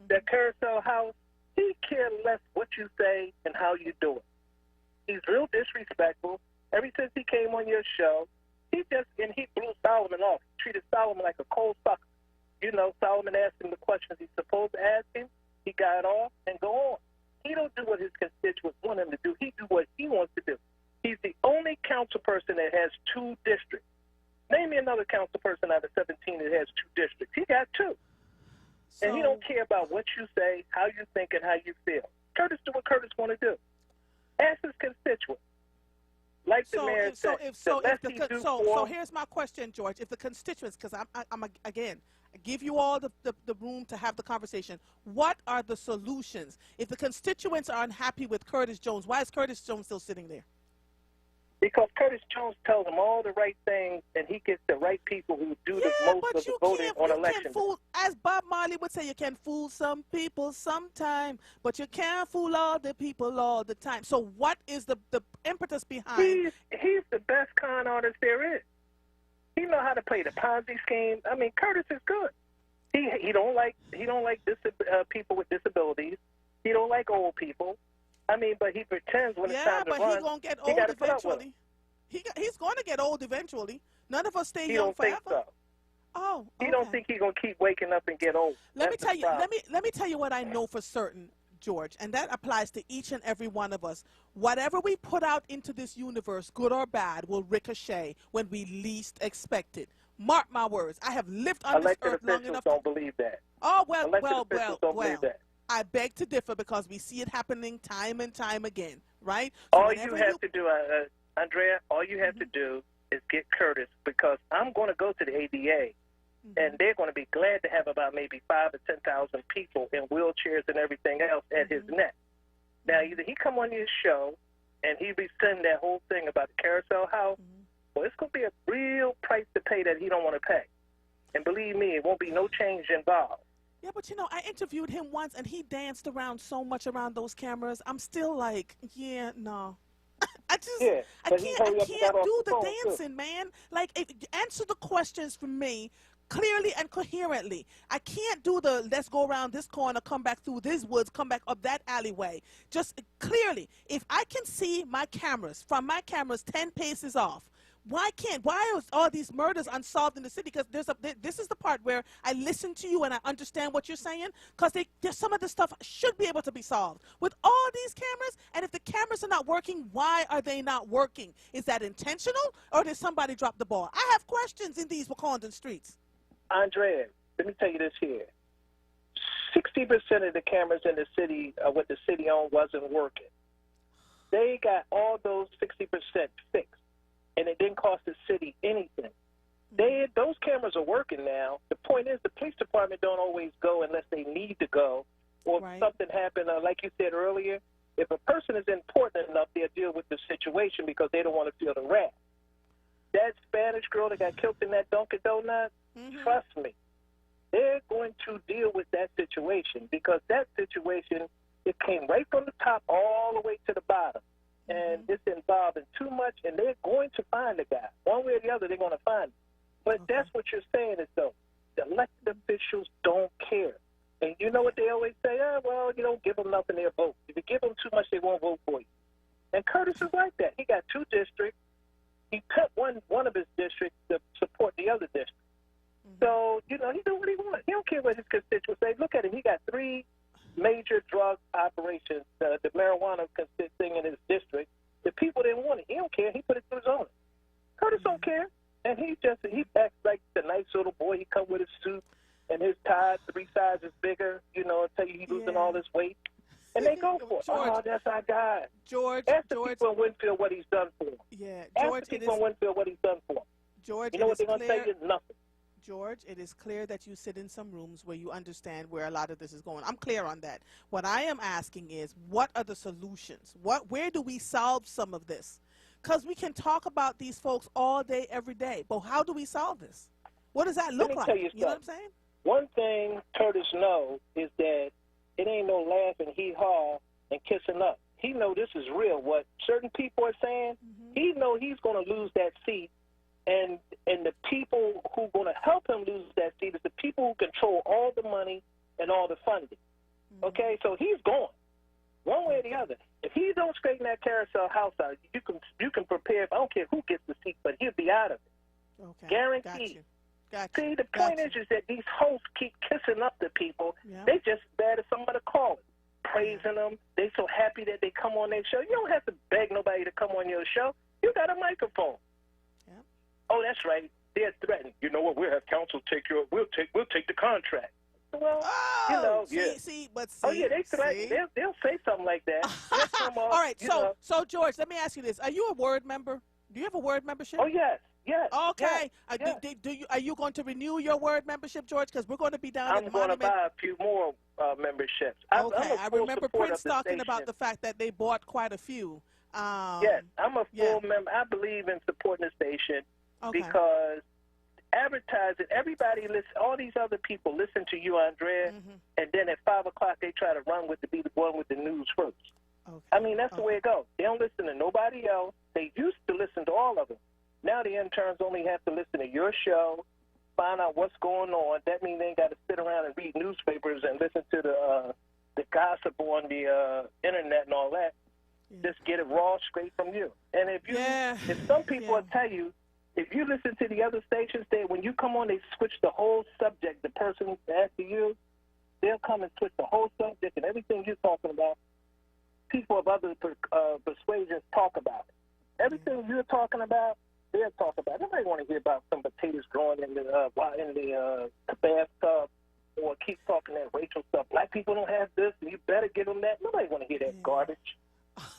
That Carousel House, he cares less what you say and how you do it. He's real disrespectful. Ever since he came on your show, he blew Solomon off. He treated Solomon like a cold sucker. Solomon asked him the questions he's supposed to ask him. He got off and go on. He don't do what his constituents want him to do. He do what he wants to do. He's the only council person that has 2 districts. Name me another council person out of 17 that has 2 districts. He got 2. And he don't care about what you say, how you think, and how you feel. Curtis do what Curtis want to do. Ask his constituents. Like the mayor said. So here's my question, George. If the constituents, because I'm again, I give you all the room to have the conversation. What are the solutions? If the constituents are unhappy with Curtis Jones, why is Curtis Jones still sitting there? Because Curtis Jones tells them all the right things, and he gets the right people who do the most of the voting on election. As Bob Marley would say, you can fool some people sometime, but you can't fool all the people all the time. So what is the impetus behind? He's the best con artist there is. He know how to play the Ponzi scheme. I mean, Curtis is good. He don't like people with disabilities. He don't like old people. I mean, but he pretends when it's time to run. Yeah, but he's going to get old eventually. He's going to get old eventually. None of us stay young forever. He don't think so. Oh, okay. He don't think he's going to keep waking up and get old. Let me tell you what I know for certain, George, and that applies to each and every one of us. Whatever we put out into this universe, good or bad, will ricochet when we least expect it. Mark my words. I have lived on this earth long enough. Elected officials don't believe that. Oh, well. Don't believe that. I beg to differ because we see it happening time and time again, right? So all you have to do, Andrea, to do is get Curtis, because I'm going to go to the ADA, and they're going to be glad to have about maybe 5,000 or 10,000 people in wheelchairs and everything else at his neck. Now, either he come on your show and he rescind that whole thing about the Carousel House, well, it's going to be a real price to pay that he don't want to pay. And believe me, it won't be no change involved. Yeah, but I interviewed him once, and he danced around so much around those cameras. I'm still like, yeah, no. Yeah, I but he can't hurry up and got off do the the phone, too. dancing, man. Like, answer the questions for me clearly and coherently. I can't do the let's go around this corner, come back through these woods, come back up that alleyway. Just clearly, if I can see my cameras from my cameras 10 paces off, why are all these murders unsolved in the city? Because this is the part where I listen to you and I understand what you're saying, because there's some of the stuff should be able to be solved with all these cameras. And if the cameras are not working, why are they not working? Is that intentional, or did somebody drop the ball? I have questions in these Wakandan streets. Andrea, let me tell you this here. 60% of the cameras in the city, what the city owned, wasn't working. They got all those 60% fixed, and it didn't cost the city anything. Those cameras are working now. The point is, the police department don't always go unless they need to go, or if something happened. Like you said earlier, if a person is important enough, they'll deal with the situation because they don't want to feel the wrath. That Spanish girl that got killed in that Dunkin' Donuts, trust me, they're going to deal with that situation, because that situation, it came right from the top all the way to the bottom. And it's involving too much, and they're going to find the guy. One way or the other, they're going to find him. But that's what you're saying is, though, the elected officials don't care. And you know what they always say? Oh, well, you don't give them nothing, they'll vote. If you give them too much, they won't vote for you. And Curtis is like that. He got 2 districts. He cut one of his districts to support the other district. So, you know, he do what he wants. He don't care what his constituents say. Look at him. He got 3 major drug operations, the marijuana thing in his district. The people didn't want it. He don't care. He put it through his own. Curtis don't care. And he acts like the nice little boy. He come with his suit and his tie 3 sizes bigger, you know, and tell you he's losing all this weight. And they go for it. Oh, that's our guy. Ask the people in Winfield what he's done for them. Yeah, Ask the people in Winfield what he's done for them. George, you know what they're going to tell you? Nothing. George, it is clear that you sit in some rooms where you understand where a lot of this is going. I'm clear on that. What I am asking is, what are the solutions? Where do we solve some of this? Because we can talk about these folks all day, every day, but how do we solve this? What does that look like? Tell you know what I'm saying? One thing Curtis knows is that it ain't no laughing, hee-haw, and kissing up. He know this is real. What certain people are saying, he know he's going to lose that seat. And the people who are going to help him lose that seat is the people who control all the money and all the funding. Okay, so he's gone, one way or the other. If he don't straighten that carousel house out, you can prepare. I don't care who gets the seat, but he'll be out of it. Okay, guaranteed. Got you. See, the point is that these hosts keep kissing up to people. Yeah. They just bad as somebody call it, praising them. They so happy that they come on their show. You don't have to beg nobody to come on your show. You got a microphone. Oh, that's right. They're threatening. You know what? We'll have council we'll take the contract. Well, you know, oh yeah, they threaten. They'll say something like that. All right. So George, let me ask you this: are you a WURD member? Do you have a WURD membership? Oh yes. Okay. Yes. Are you going to renew your WURD membership, George? Because we're going to be down at the Monument. I'm going to buy a few more memberships. Okay. I remember Prince talking about the fact that they bought quite a few. Yes, I'm a full member. I believe in supporting the station. Because advertising, everybody listen, all these other people listen to you, Andrea, and then at 5 o'clock they try to be the one with the news first. I mean, that's the way it goes. They don't listen to nobody else. They used to listen to all of them. Now the interns only have to listen to your show, find out what's going on. That means they ain't got to sit around and read newspapers and listen to the gossip on the internet and all that. Just get it raw, straight from you. And if some people will tell you, if you listen to the other stations, when you come on, they switch the whole subject. The person after you, they'll come and switch the whole subject, and everything you're talking about, people of other persuasions talk about it. Everything you're talking about, they'll talk about it. Nobody want to hear about some potatoes growing in the bathtub, or keep talking that racial stuff. Black people don't have this, and you better give them that. Nobody want to hear that garbage.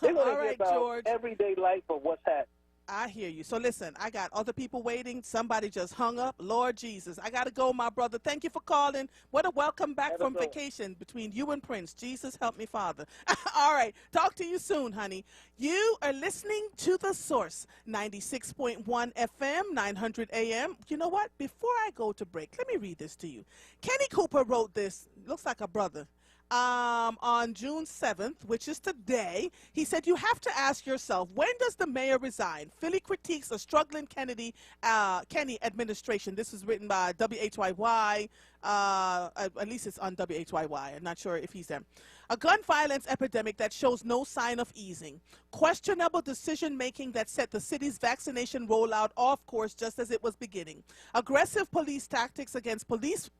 They want to hear about everyday life or what's happening. I hear you. So listen, I got other people waiting. Somebody just hung up. Lord Jesus, I got to go, my brother. Thank you for calling. What a welcome back from vacation between you and Prince. Jesus, help me, Father. All right. Talk to you soon, honey. You are listening to The Source, 96.1 FM, 900 AM. You know what? Before I go to break, let me read this to you. Kenny Cooper wrote this. Looks like a brother. on June 7th, which is today. He said, you have to ask yourself, when does the mayor resign? Philly critiques a struggling Kenny administration. This is written by WHYY. At least it's on WHYY. I'm not sure if he's there. A gun violence epidemic that shows no sign of easing. Questionable decision-making that set the city's vaccination rollout off course just as it was beginning. Aggressive police tactics against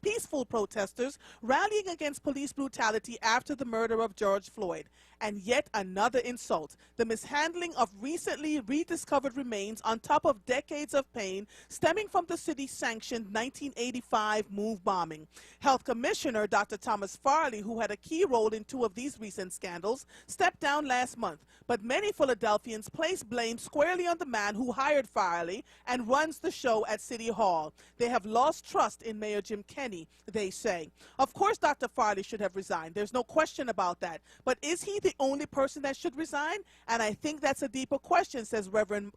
peaceful protesters rallying against police brutality after the murder of George Floyd. And yet another insult, the mishandling of recently rediscovered remains on top of decades of pain stemming from the city-sanctioned 1985 MOVE bombing. Health Commissioner Dr. Thomas Farley, who had a key role in two of these recent scandals, stepped down last month. But many Philadelphians place blame squarely on the man who hired Farley and runs the show at City Hall. They have lost trust in Mayor Jim Kenney, they say. Of course, Dr. Farley should have resigned. There's no question about that. But is he the only person that should resign? And I think that's a deeper question, says Reverend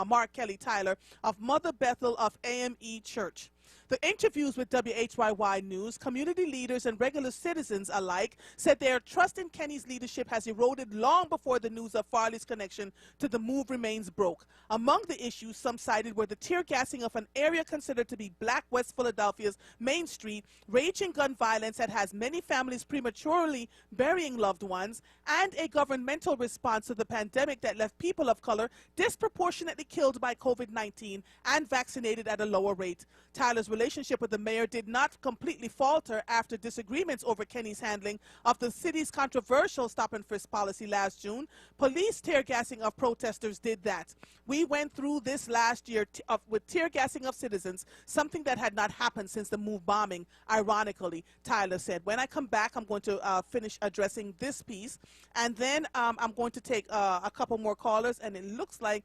Mark Kelly Tyler of Mother Bethel of AME Church. The interviews with WHYY News, community leaders and regular citizens alike said their trust in Kenny's leadership has eroded long before the news of Farley's connection to the MOVE remains broke. Among the issues some cited were the tear gassing of an area considered to be Black West Philadelphia's Main Street, raging gun violence that has many families prematurely burying loved ones, and a governmental response to the pandemic that left people of color disproportionately killed by COVID-19 and vaccinated at a lower rate. Tyler's relationship with the mayor did not completely falter after disagreements over Kenny's handling of the city's controversial stop-and-frisk policy last June. Police tear gassing of protesters did that. We went through this last year with tear gassing of citizens, something that had not happened since the MOVE bombing, ironically, Tyler said. When I come back, I'm going to finish addressing this piece, and then I'm going to take a couple more callers, and it looks like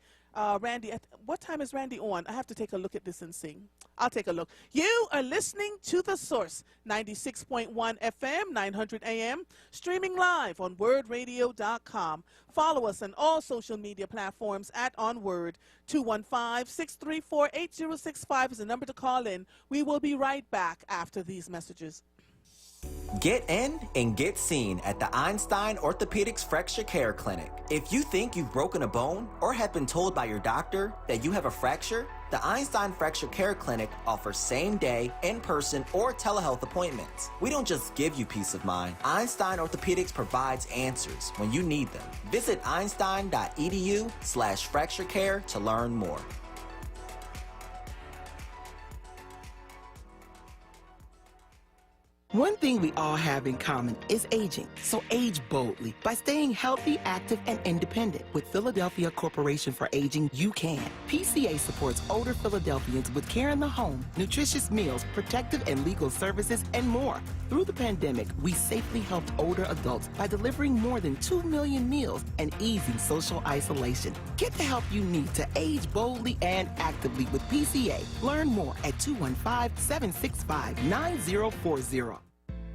Randy, what time is Randy on? I have to take a look at this and see. I'll take a look. You are listening to The Source, 96.1 FM, 900 AM, streaming live on WURDradio.com. Follow us on all social media platforms at onWURD. 215-634-8065 is the number to call in. We will be right back after these messages. Get in and get seen at the Einstein Orthopedics Fracture Care Clinic. If you think you've broken a bone or have been told by your doctor that you have a fracture, the Einstein Fracture Care Clinic offers same-day, in-person, or telehealth appointments. We don't just give you peace of mind. Einstein Orthopedics provides answers when you need them. Visit einstein.edu/fracturecare to learn more. One thing we all have in common is aging. So age boldly by staying healthy, active, and independent. With Philadelphia Corporation for Aging, you can. PCA supports older Philadelphians with care in the home, nutritious meals, protective and legal services, and more. Through the pandemic, we safely helped older adults by delivering more than 2 million meals and easing social isolation. Get the help you need to age boldly and actively with PCA. Learn more at 215-765-9040.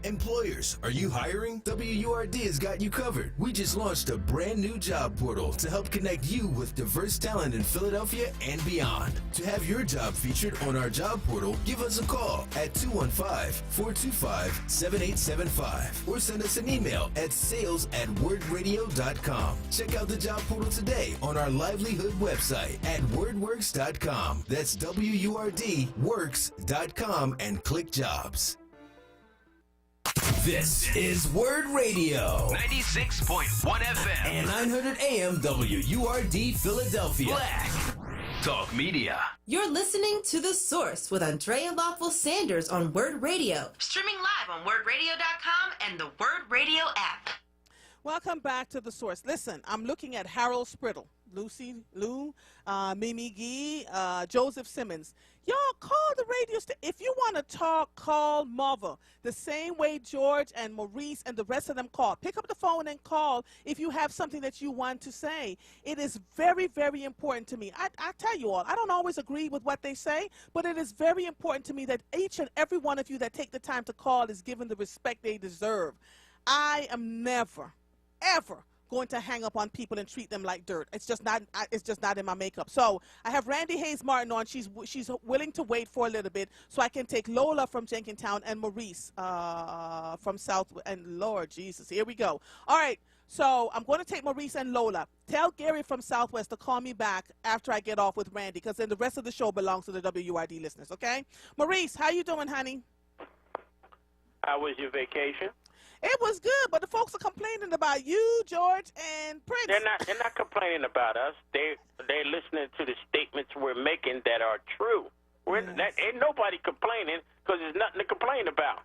Employers, are you hiring? WURD has got you covered. We just launched a brand new job portal to help connect you with diverse talent in Philadelphia and beyond. To have your job featured on our job portal, give us a call at 215-425-7875 or send us an email at sales@wordradio.com. Check out the job portal today on our livelihood website at wordworks.com. That's WURDworks.com and click jobs. This is WURD Radio, 96.1 FM and 900 AM WURD Philadelphia. Black Talk Media. You're listening to The Source with Andrea Lawful Sanders on WURD Radio. Streaming live on WURDradio.com and the WURD Radio app. Welcome back to The Source. Listen, I'm looking at Harold Sprittle, Lucy Lou, Mimi Gee, Joseph Simmons. Y'all call the radio station. If you want to talk, call Marva. The same way George and Maurice and the rest of them call. Pick up the phone and call if you have something that you want to say. It is very, very important to me. I tell you all, I don't always agree with what they say, but it is very important to me that each and every one of you that take the time to call is given the respect they deserve. I am never, ever going to hang up on people and treat them like dirt. It's just not. It's just not in my makeup. So I have Randy Hayes Martin on. She's willing to wait for a little bit so I can take Lola from Jenkintown and Maurice from South. And Lord Jesus, here we go. All right. So I'm going to take Maurice and Lola. Tell Gary from Southwest to call me back after I get off with Randy, because then the rest of the show belongs to the WURD listeners. Okay, Maurice, how you doing, honey? How was your vacation? It was good, but the folks are complaining about you, George, and Prince. They're not complaining about us. They're listening to the statements we're making that are true. Ain't nobody complaining because there's nothing to complain about.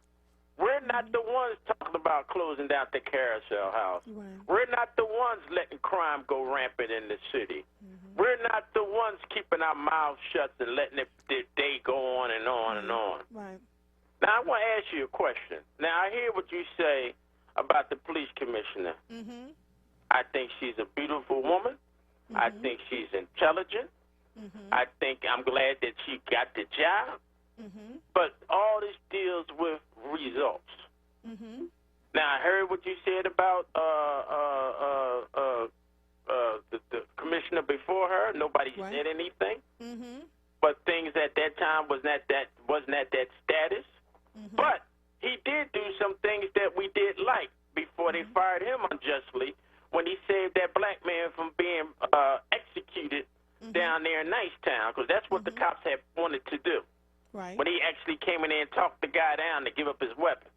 We're not the ones talking about closing down the Carousel House. Right. We're not the ones letting crime go rampant in the city. We're not the ones keeping our mouths shut and letting the day go on and on and on. Right. Now, I want to ask you a question. Now, I hear what you say about the police commissioner. I think she's a beautiful woman. I think she's intelligent. I think I'm glad that she got the job. But all this deals with results. Now, I heard what you said about the commissioner before her. Nobody said anything. But things at that time wasn't at that status. But he did do some things that we did like before they fired him unjustly, when he saved that black man from being executed down there in Nicetown, because that's what the cops had wanted to do. Right. When he actually came in there and talked the guy down to give up his weapon.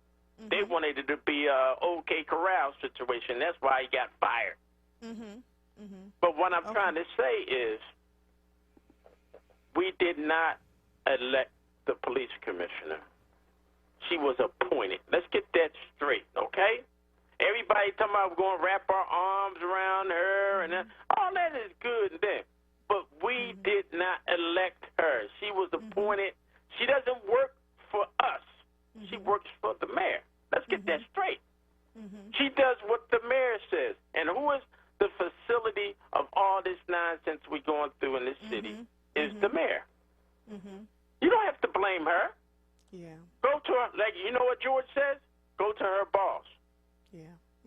They wanted it to be a OK Corral situation. That's why he got fired. But what I'm trying to say is we did not elect the police commissioner. She was appointed. Let's get that straight, okay? Everybody talking about we're going to wrap our arms around her, and all that is good and then. But we did not elect her. She was appointed. She doesn't work for us. She works for the mayor. Let's get that straight. She does what the mayor says. And who is the facility of all this nonsense we're going through in this city is the mayor. You don't have to blame her. Yeah. Go to her. Like, you know what George says? Go to her boss. Yeah.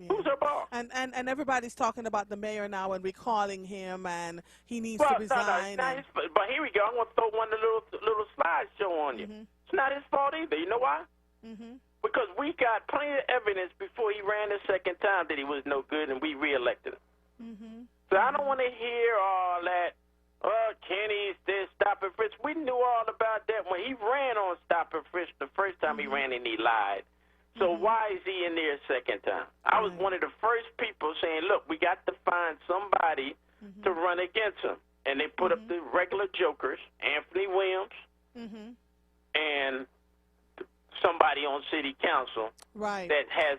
Who's her boss? And everybody's talking about the mayor now and recalling him, and he needs to resign. But here we go. I'm going to throw one little slideshow on you. It's not his fault either. You know why? Because we got plenty of evidence before he ran the second time that he was no good, and we reelected him. So I don't want to hear all that. Kenny's this stop and frisk. We knew all about that when he ran on stop and frisk the first time he ran, and he lied. So why is he in there a second time? I was one of the first people saying, look, we got to find somebody to run against him. And they put up the regular jokers, Anthony Williams, and somebody on city council that has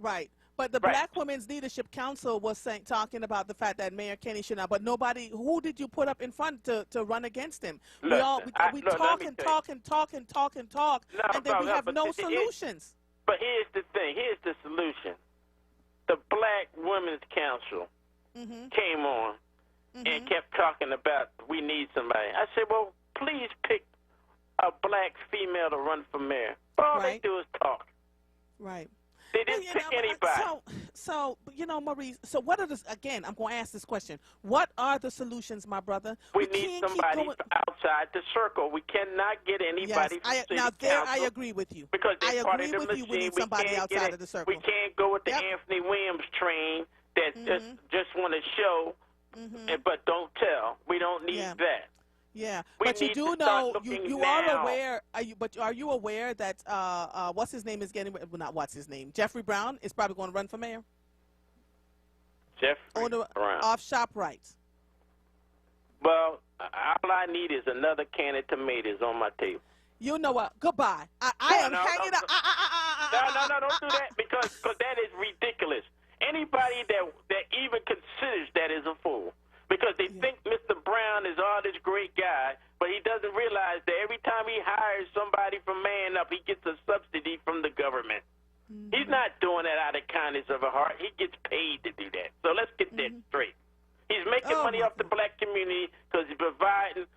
right. But the Black Women's Leadership Council was talking about the fact that Mayor Kenny should not. But nobody, who did you put up in front to run against him? We talk and talk, and then we have no solutions. But here's the thing. Here's the solution. The Black Women's Council came on and kept talking about we need somebody. I said, well, please pick a black female to run for mayor. All they do is talk. Right. They didn't pick anybody. So, you know, Maurice, so what are the, again, I'm going to ask this question. What are the solutions, my brother? We need somebody outside the circle. We cannot get anybody from city council. I agree with you. Because they're part of the machine. We need somebody outside of the circle. We can't go with the Anthony Williams train that just want to show, but don't tell. We don't need that. Yeah, but you do know, you are aware, are you aware that, what's his name is getting, well, not what's his name, Jeffrey Brown is probably going to run for mayor? Jeffrey Brown. Off ShopRite. Well, all I need is another can of tomatoes on my table. You know what? Goodbye. I am hanging up. No, don't do that because that is ridiculous. Anybody that even considers that is a fool. Because they think Mr. Brown is all this great guy, but he doesn't realize that every time he hires somebody from Man Up, he gets a subsidy from the government. He's not doing that out of kindness of a heart. He gets paid to do that. So let's get that straight. He's making money off the black community because he's providing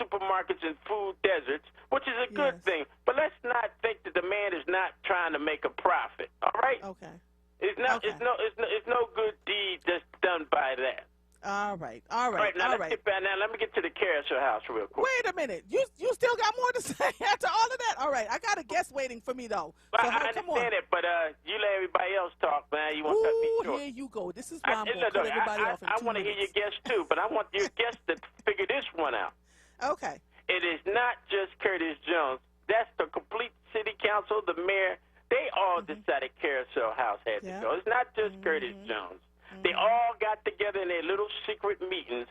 supermarkets and food deserts, which is a good thing. But let's not think that the man is not trying to make a profit, all right? Okay. It's not. Okay. It's no good deed that's done by that. All right. Now let's get back. Now let me get to the carousel house real quick. Wait a minute. You still got more to say after all of that? All right. I got a guest waiting for me though. Well, So I understand it, but you let everybody else talk, man. You want to cut me short. Here you go. This is why I'm going to cut everybody off in 2 minutes. I want to hear your guests too, but I want your guests to figure this one out. Okay. It is not just Curtis Jones. That's the complete city council, the mayor. They all decided Carousel House had to go. It's not just Curtis Jones. They all got together in their little secret meetings,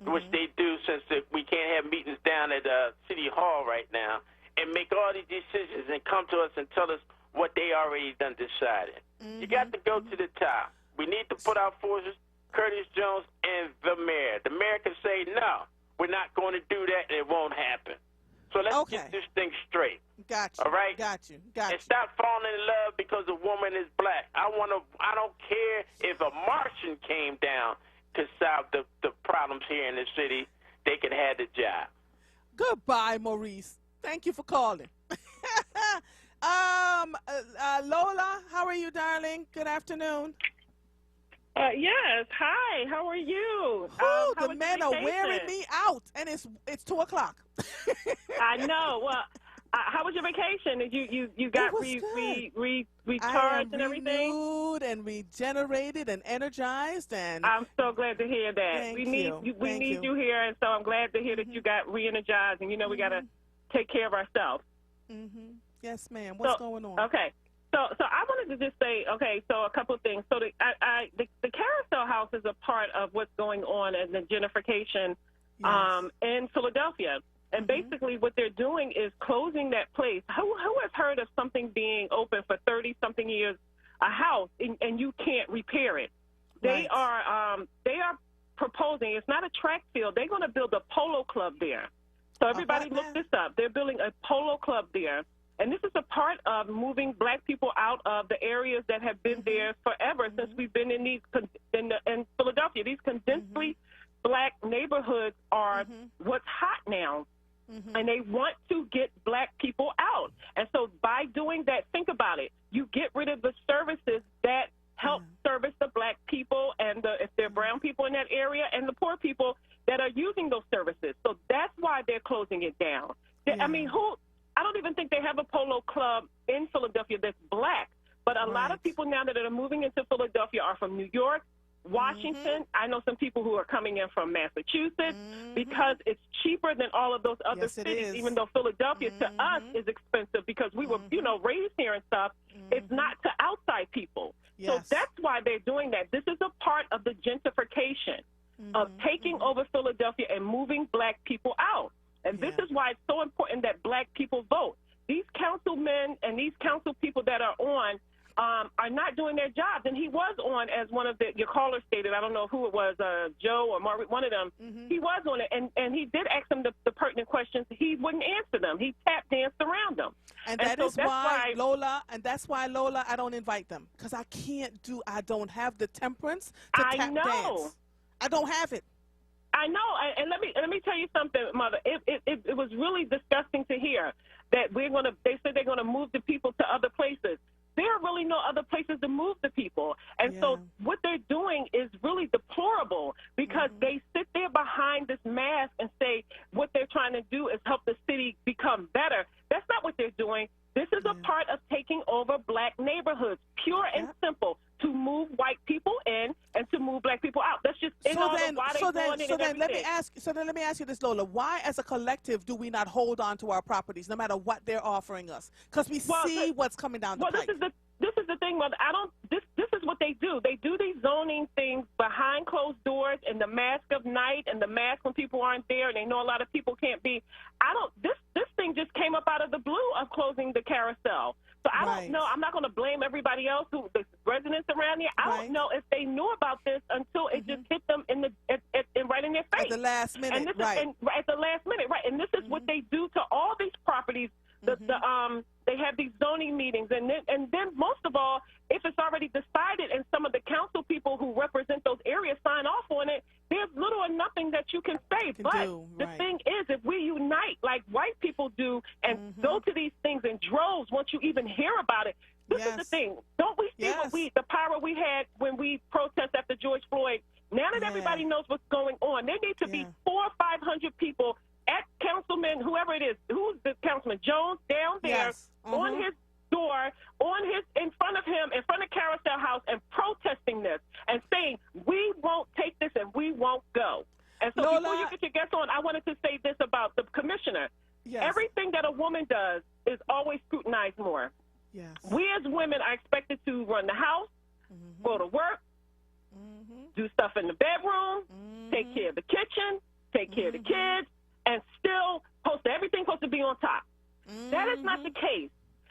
which they do since we can't have meetings down at City Hall right now, and make all these decisions and come to us and tell us what they already done decided. You got to go to the top. We need to put our forces, Curtis Jones and the mayor. The mayor can say, no, we're not going to do that, and it won't happen. So let's get this thing straight. Gotcha. All right? Got you. And stop falling in love because a woman is black. I don't care if a Martian came down to solve the problems here in the city. They can have the job. Goodbye, Maurice. Thank you for calling. Lola, how are you, darling? Good afternoon. Yes. Hi. How are you? The men are wearing me out, and it's 2 o'clock. I know. Well, how was your vacation? Did you got recharged and everything? Renewed and regenerated and energized, and I'm so glad to hear that. We need you here, and so I'm glad to hear that you got re-energized. And we got to take care of ourselves. Yes, ma'am. What's going on? Okay. So I wanted to just say, so a couple of things. So the Carousel House is a part of what's going on in the gentrification in Philadelphia. And basically what they're doing is closing that place. Who has heard of something being open for 30-something years, a house, and you can't repair it? They are proposing, it's not a track field, they're going to build a polo club there. So everybody look this up. They're building a polo club there. And this is a part of moving black people out of the areas that have been there forever since we've been in in Philadelphia. These condensely black neighborhoods are what's hot now. And they want to get black people out. And so by doing that, think about it. You get rid of the services that help service the black people and if they're brown people in that area and the poor people that are using those services. So that's why they're closing it down. I mean, I don't even think they have a polo club in Philadelphia that's black. But a lot of people now that are moving into Philadelphia are from New York, Washington. I know some people who are coming in from Massachusetts because it's cheaper than all of those other cities, even though Philadelphia to us is expensive because we were, raised here and stuff. It's not to outside people. So that's why they're doing that. This is a part of the gentrification of taking over Philadelphia and moving black people out. And this is why it's so important that black people vote. These councilmen and these council people that are on are not doing their jobs. And he was on, as one of your callers stated, I don't know who it was, Joe or Margaret, one of them. He was on it, and he did ask them the pertinent questions. He wouldn't answer them. He tap danced around them. And that's why, Lola, I don't invite them. Because I don't have the temperance to tap dance. I don't have it. I know, and let me tell you something, Mother. It was really disgusting to hear that they said they're gonna move the people to other places. There are really no other places to move the people, and so what they're doing is really deplorable because they sit there behind this mask and say what they're trying to do is help the city become better. That's not what they're doing. This is a part of taking over black neighborhoods, pure and simple, to move white people in and to move black people out. That's just so then let me ask you this, Lola. Why, as a collective, do we not hold on to our properties, no matter what they're offering us? Because we see what's coming down the pipe. This is the thing, Mother. This is what they do. They do these zoning things behind closed doors and the mask of night and the mask when people aren't there and they know a lot of people can't be. This thing just came up out of the blue of closing the carousel. So I don't know. I'm not going to blame everybody else, the residents around here. I don't know if they knew about this until it just hit them right in their face. At the last minute, at the last minute, right. And this is what they do to all these properties. They have these zoning meetings, and then most of all, if it's already decided and some of the council people who represent those areas sign off on it, there's little or nothing that you can say. The thing is, if we unite like white people do and go to these things in droves, once you even hear about it, this is the thing. Don't we see the power we had when we protest after George Floyd? Now that everybody knows what's going on, there need to be 400 or 500 people at Councilman, whoever it is, who's the Councilman Jones down there on his door, in front of him, in front of Carousel House, and protesting this and saying we won't take this and we won't go. And so before you get your guests on, I wanted to say this about the commissioner. Yes. Everything that a woman does is always scrutinized more. Yes. We as women are expected to run the house, go to work, do stuff in the bedroom, take care of the kitchen, take care of the kids, and still everything supposed to be on top. That is not the case.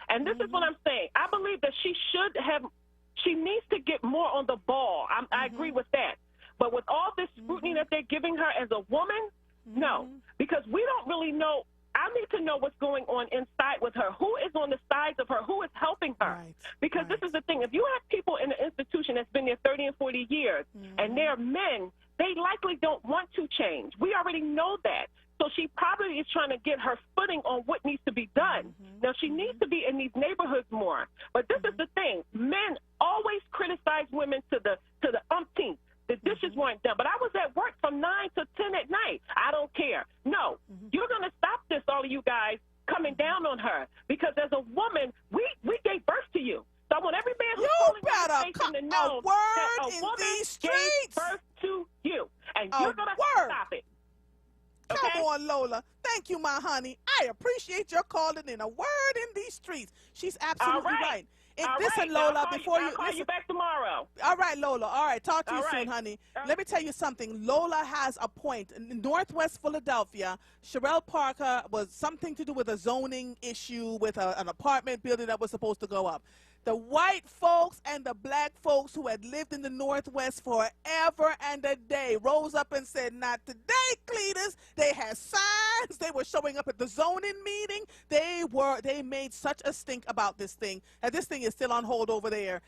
And this is what I'm saying. I believe that she needs to get more on the ball. I agree with that. But with all this scrutiny that they're giving her as a woman, no. Because we don't really know. I need to know what's going on inside with her. Who is on the sides of her? Who is helping her? Right. Because this is the thing. If you have people in an institution that's been there 30 and 40 years, and they're men, they likely don't want to change. We already know that. So she probably is trying to get her footing on what needs to be done. Now, she needs to be in these neighborhoods more. But this is the thing. Men always criticize women to the umpteenth. The dishes weren't done. But I was at work from 9 to 10 at night. I don't care. No, you're going to stop this, all of you guys, coming down on her. Because as a woman, we gave birth to you. So I want every man who's calling to know that a woman gave birth to you. And you're going to stop it. Okay? Come on, Lola. Thank you, my honey. I appreciate your calling in. A word in these streets. She's absolutely right. Listen, Lola, I'll call you back tomorrow. All right, Lola. All right. Talk to you soon, honey. Let me tell you something. Lola has a point. In Northwest Philadelphia, Sherelle Parker was something to do with a zoning issue with an apartment building that was supposed to go up. The white folks and the black folks who had lived in the Northwest forever and a day rose up and said, not today, Cletus. They had signs. They were showing up at the zoning meeting. They made such a stink about this thing. And this thing is still on hold over there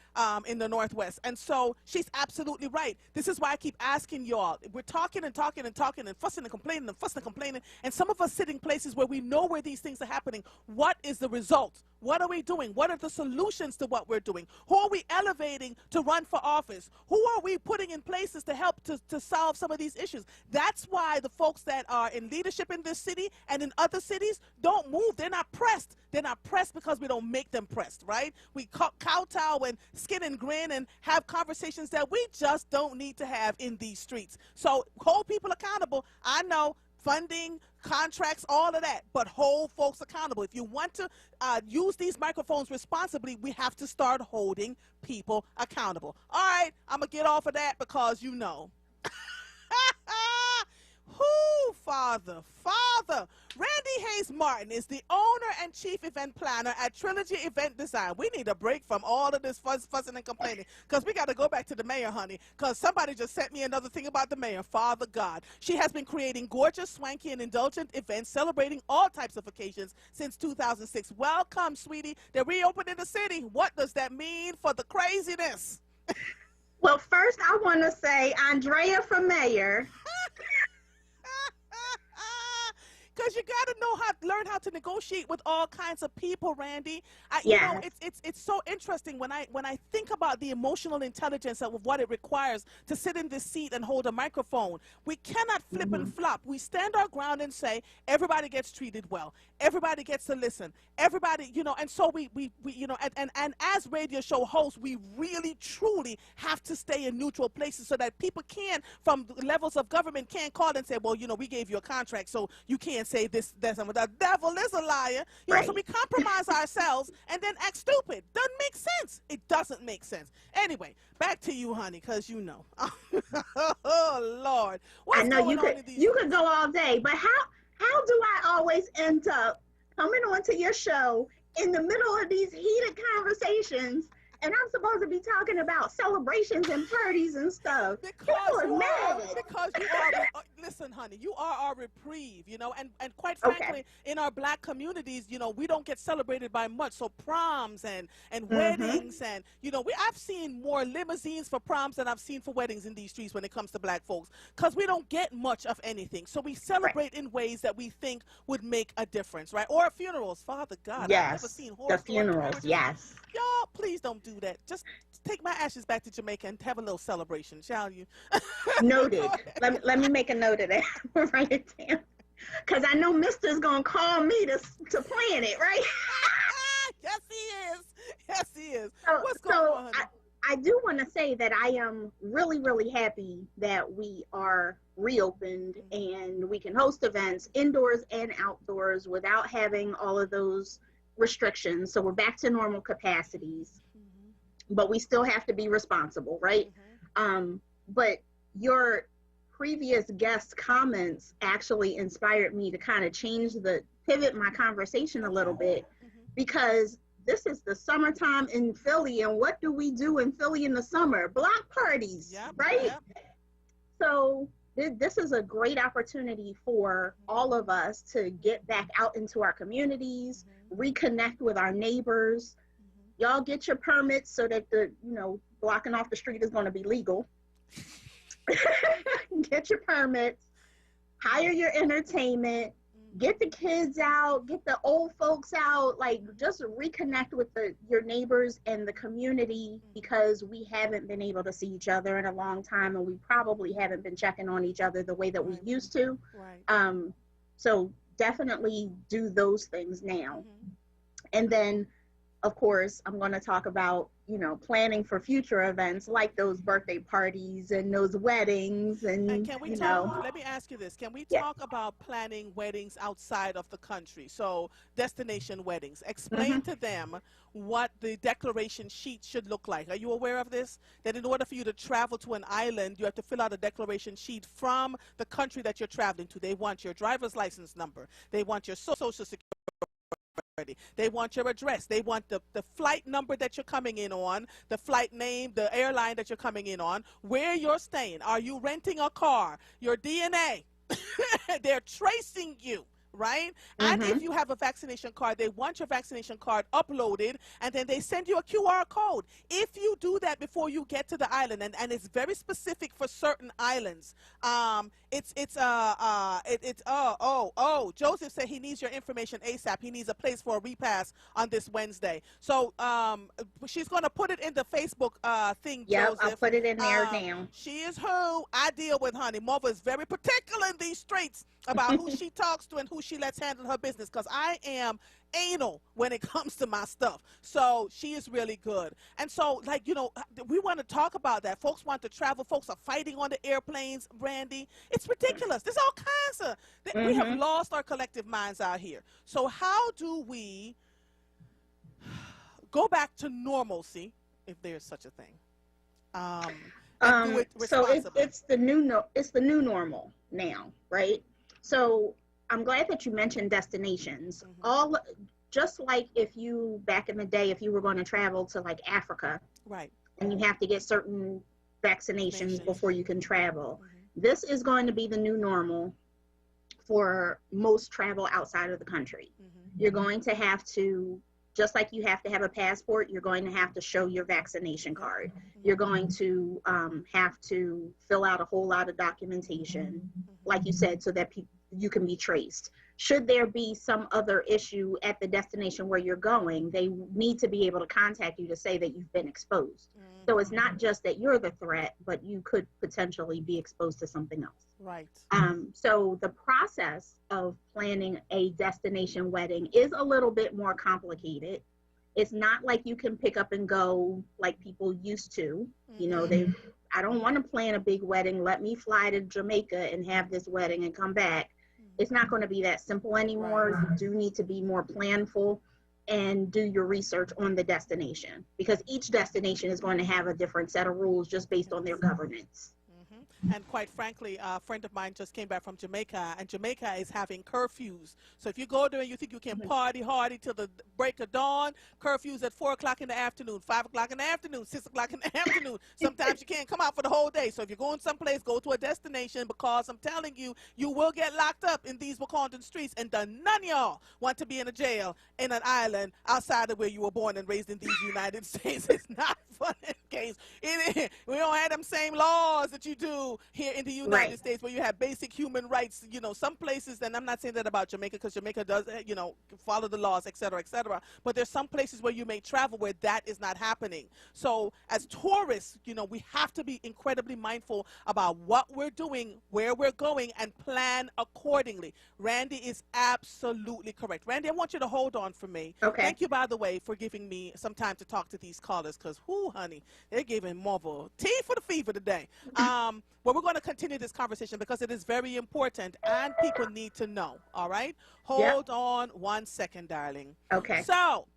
in the Northwest. And so she's absolutely right. This is why I keep asking y'all. We're talking and talking and talking and fussing and complaining and fussing and complaining. And some of us sit in places where we know where these things are happening. What is the result? What are we doing? What are the solutions to what we're doing? Who are we elevating to run for office? Who are we putting in places to help to solve some of these issues? That's why the folks that are in leadership in this city and in other cities don't move. They're not pressed. They're not pressed because we don't make them pressed, right? We kowtow and skin and grin and have conversations that we just don't need to have in these streets. So hold people accountable. I know. Funding, contracts, all of that, but hold folks accountable. If you want to use these microphones responsibly, we have to start holding people accountable. All right, I'm going to get off of that because you know. Whoo, Father. Randy Hayes Martin is the owner and chief event planner at Trilogy Event Design. We need a break from all of this fussing and complaining because we got to go back to the mayor, honey, because somebody just sent me another thing about the mayor, Father God. She has been creating gorgeous, swanky, and indulgent events celebrating all types of occasions since 2006. Welcome, sweetie. They're reopening the city. What does that mean for the craziness? Well, first I want to say Andrea for mayor. Because you got to learn how to negotiate with all kinds of people, Randy. You know, it's so interesting when I think about the emotional intelligence of what it requires to sit in this seat and hold a microphone. We cannot flip and flop. We stand our ground and say everybody gets treated well. Everybody gets to listen. Everybody, you know, and so we you know, and as radio show hosts, we really truly have to stay in neutral places so that people can, from levels of government, can't call and say, well, you know, we gave you a contract, so you can't say this, that, and the devil is a liar. You know, so we compromise ourselves and then act stupid. Doesn't make sense. It doesn't make sense. Anyway, back to you, honey, because you know. Oh, Lord. What's I know going you could go all day, but how do I always end up coming onto your show in the middle of these heated conversations, and I'm supposed to be talking about celebrations and parties and stuff? Because you are, listen, honey. honey. You are our reprieve, you know, and quite frankly, in our black communities, you know, we don't get celebrated by much. So proms and weddings and, you know, I've seen more limousines for proms than I've seen for weddings in these streets when it comes to black folks, because we don't get much of anything. So we celebrate in ways that we think would make a difference, right? Or funerals. Father God, I've never seen horror the funerals, yes. Y'all, please don't do that. Just take my ashes back to Jamaica and have a little celebration, shall you? Noted. Let me make a note of that. Write it down. Because I know Mister's going to call me to plan it, right? Yes, he is. Yes, he is. So, What's going on, honey? I do want to say that I am really, really happy that we are reopened and we can host events indoors and outdoors without having all of those restrictions. So we're back to normal capacities, but we still have to be responsible, right? But your previous guest comments actually inspired me to kind of pivot my conversation a little bit, because this is the summertime in Philly, and what do we do in Philly in the summer? Block parties, right? So this is a great opportunity for all of us to get back out into our communities, reconnect with our neighbors. Y'all get your permits so that blocking off the street is going to be legal. Get your permits, hire your entertainment, get the kids out, get the old folks out, like just reconnect with your neighbors and the community, because we haven't been able to see each other in a long time, and we probably haven't been checking on each other the way that we used to. So definitely do those things now. And then, of course, I'm going to talk about, planning for future events like those birthday parties and those weddings. And can we talk, let me ask you this. Can we talk about planning weddings outside of the country? So destination weddings. Explain to them what the declaration sheet should look like. Are you aware of this? That in order for you to travel to an island, you have to fill out a declaration sheet from the country that you're traveling to. They want your driver's license number. They want your social security. They want your address. They want the flight number that you're coming in on, the flight name, the airline that you're coming in on, where you're staying. Are you renting a car? Your DNA. They're tracing you, right? And if you have a vaccination card, they want your vaccination card uploaded, and then they send you a QR code. If you do that before you get to the island, and it's very specific for certain islands. Joseph said he needs your information ASAP. He needs a place for a repast on this Wednesday. So she's going to put it in the Facebook thing, Joseph. I'll put it in there now. She is who I deal with, honey. Mother is very particular in these streets about who she talks to and who she lets handle her business, because I am anal when it comes to my stuff. So she is really good. And so, we want to talk about that. Folks want to travel. Folks are fighting on the airplanes, Brandy. It's ridiculous. There's all kinds of, we have lost our collective minds out here. So how do we go back to normalcy, if there's such a thing? And do it responsibly? So it's the new normal now, right? So I'm glad that you mentioned destinations. Just like if you, back in the day, if you were going to travel to like Africa, right, and you have to get certain vaccinations before you can travel, this is going to be the new normal for most travel outside of the country. You're going to have to, just like you have to have a passport, you're going to have to show your vaccination card. You're going to have to fill out a whole lot of documentation, like you said, so that you can be traced. Should there be some other issue at the destination where you're going, they need to be able to contact you to say that you've been exposed. So it's not just that you're the threat, but you could potentially be exposed to something else. Right. So the process of planning a destination wedding is a little bit more complicated. It's not like you can pick up and go like people used to. I don't want to plan a big wedding. Let me fly to Jamaica and have this wedding and come back. It's not going to be that simple anymore. You do need to be more planful and do your research on the destination, because each destination is going to have a different set of rules just based on their governance. And quite frankly, a friend of mine just came back from Jamaica, and Jamaica is having curfews. So if you go there and you think you can party hardy till the break of dawn, curfews at 4 o'clock in the afternoon, 5 o'clock in the afternoon, 6 o'clock in the afternoon. Sometimes you can't come out for the whole day. So if you're going someplace, go to a destination, because I'm telling you, you will get locked up in these Wakandan streets, and none of y'all want to be in a jail in an island outside of where you were born and raised in these United States. It's not fun and games. We don't have them same laws that you do here in the United States, where you have basic human rights. You know, some places, and I'm not saying that about Jamaica, because Jamaica does, you know, follow the laws, et cetera, but there's some places where you may travel where that is not happening. So as tourists, you know, we have to be incredibly mindful about what we're doing, where we're going, and plan accordingly. Randy is absolutely correct. Randy, I want you to hold on for me. Okay. Thank you, by the way, for giving me some time to talk to these callers, because, whoo, honey, they're giving more of a tea for the fever today. Well, we're going to continue this conversation because it is very important and people need to know, all right? Hold on 1 second, darling. Okay. So,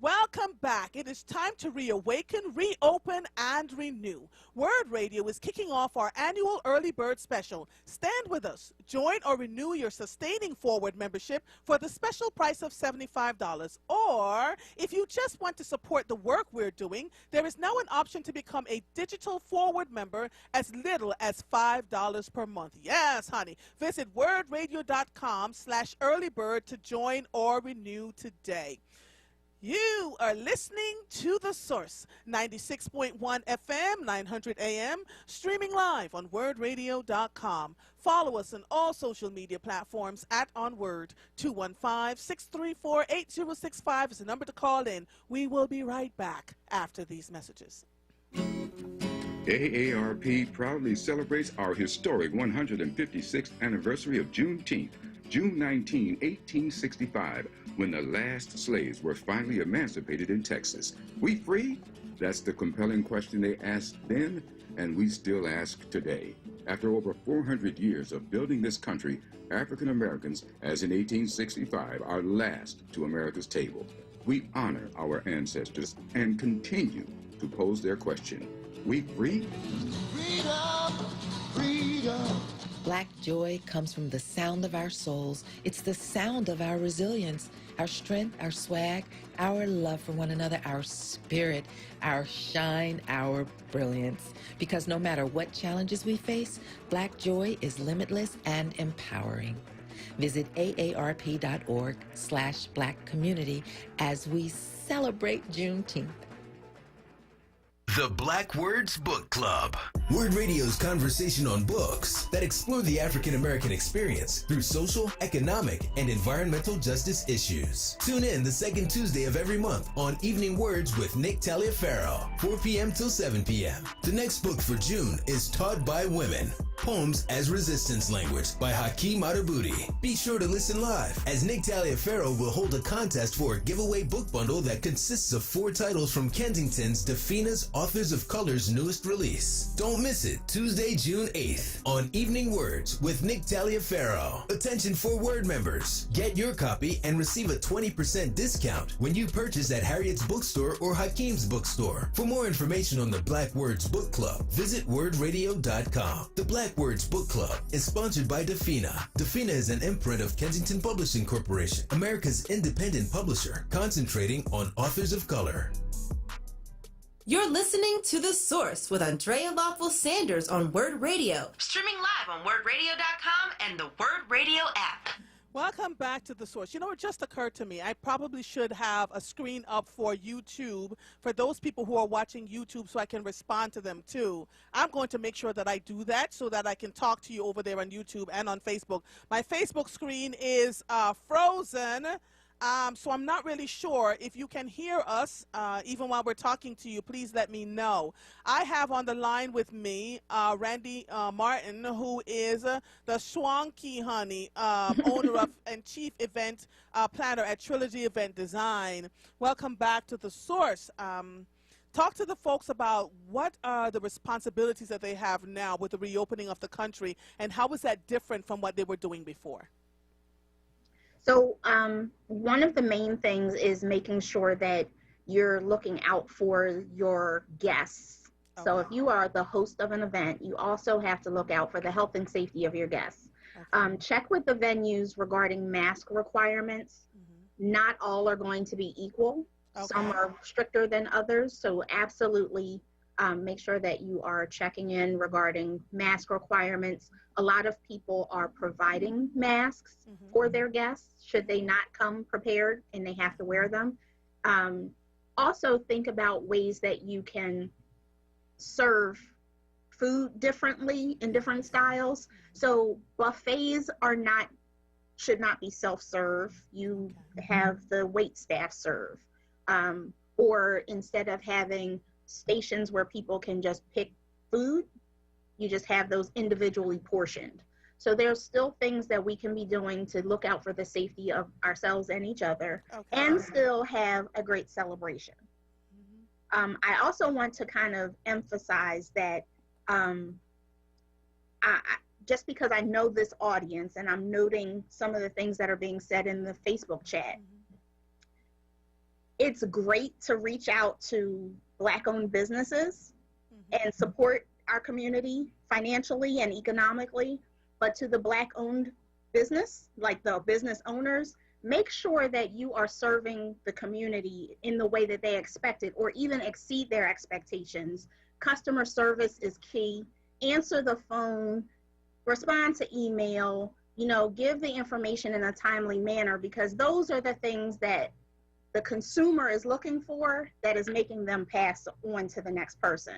welcome back. It is time to reawaken, reopen, and renew. WURD Radio is kicking off our annual Early Bird Special. Stand with us. Join or renew your sustaining forward membership for the special price of $75. Or, if you just want to support the work we're doing, there is now an option to become a digital forward member as little as $5 per month. Yes, honey. Visit wordradio.com/earlybird to join or renew today. You are listening to The Source, 96.1 FM, 900 AM, streaming live on wordradio.com. Follow us on all social media platforms at onWURD. 215-634-8065 is the number to call in. We will be right back after these messages. AARP proudly celebrates our historic 156th anniversary of Juneteenth, June 19, 1865, when the last slaves were finally emancipated in Texas. We free? That's the compelling question they asked then, and we still ask today. After over 400 years of building this country, African Americans, as in 1865, are last to America's table. We honor our ancestors and continue to pose their question. We free? Freedom, freedom. Black joy comes from the sound of our souls. It's the sound of our resilience, our strength, our swag, our love for one another, our spirit, our shine, our brilliance. Because no matter what challenges we face, Black joy is limitless and empowering. Visit aarp.org/Black community as we celebrate Juneteenth. The Black Words Book Club. WURD Radio's conversation on books that explore the African American experience through social, economic, and environmental justice issues. Tune in the second Tuesday of every month on Evening Words with Nick Taliaferro, 4 p.m. till 7 p.m. The next book for June is Taught by Women, Poems as Resistance Language by Hakeem Adabudi. Be sure to listen live, as Nick Taliaferro will hold a contest for a giveaway book bundle that consists of 4 titles from Kensington's Defina's Authors of Color's newest release. Don't miss it, Tuesday, June 8th on Evening Words with Nick Taliaferro. Attention for WURD members. Get your copy and receive a 20% discount when you purchase at Harriet's Bookstore or Hakeem's Bookstore. For more information on the Black Words Book Club, visit wordradio.com. The Black Words Book Club is sponsored by Defina. Defina is an imprint of Kensington Publishing Corporation, America's independent publisher, concentrating on authors of color. You're listening to The Source with Andrea Lawful Sanders on WURD Radio. Streaming live on wordradio.com and the WURD Radio app. Welcome back to The Source. You know, it just occurred to me, I probably should have a screen up for YouTube for those people who are watching YouTube so I can respond to them too. I'm going to make sure that I do that so that I can talk to you over there on YouTube and on Facebook. My Facebook screen is frozen. So I'm not really sure if you can hear us, even while we're talking to you. Please let me know. I have on the line with me Randy Martin, who is the Swanky Honey owner of and chief event planner at Trilogy Event Design. Welcome back to The Source. Talk to the folks about what are the responsibilities that they have now with the reopening of the country, and how is that different from what they were doing before? So one of the main things is making sure that you're looking out for your guests So if you are the host of an event, you also have to look out for the health and safety of your guests. Check with the venues regarding mask requirements. Not all are going to be equal. Some are stricter than others. So absolutely make sure that you are checking in regarding mask requirements. A lot of people are providing masks for their guests should they not come prepared and they have to wear them. Also think about ways that you can serve food differently in different styles. So buffets should not be self-serve. You have the wait staff serve. Or instead of having stations where people can just pick food, you just have those individually portioned. So there's still things that we can be doing to look out for the safety of ourselves and each other and still have a great celebration. I also want to kind of emphasize that just because I know this audience and I'm noting some of the things that are being said in the Facebook chat, it's great to reach out to Black-owned businesses and support our community financially and economically, but to the Black-owned business, like the business owners, make sure that you are serving the community in the way that they expect it or even exceed their expectations. Customer service is key. Answer the phone, respond to email, give the information in a timely manner, because those are the things that the consumer is looking for that is making them pass on to the next person.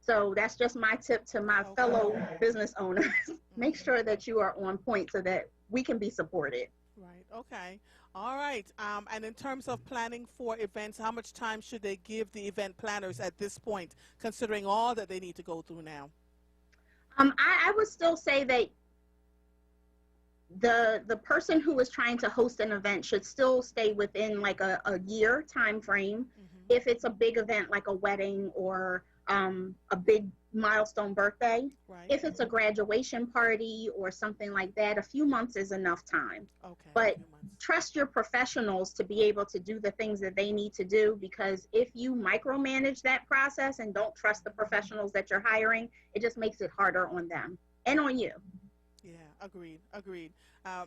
So that's just my tip to my fellow business owners. Make sure that you are on point so that we can be supported. Right. Okay. All right. And in terms of planning for events, how much time should they give the event planners at this point, considering all that they need to go through now? I would still say that the person who is trying to host an event should still stay within like a year time frame. If it's a big event like a wedding or a big milestone birthday. If it's a graduation party or something like that, a few months is enough time. But trust your professionals to be able to do the things that they need to do, because if you micromanage that process and don't trust the professionals that you're hiring, it just makes it harder on them and on you. Yeah, agreed.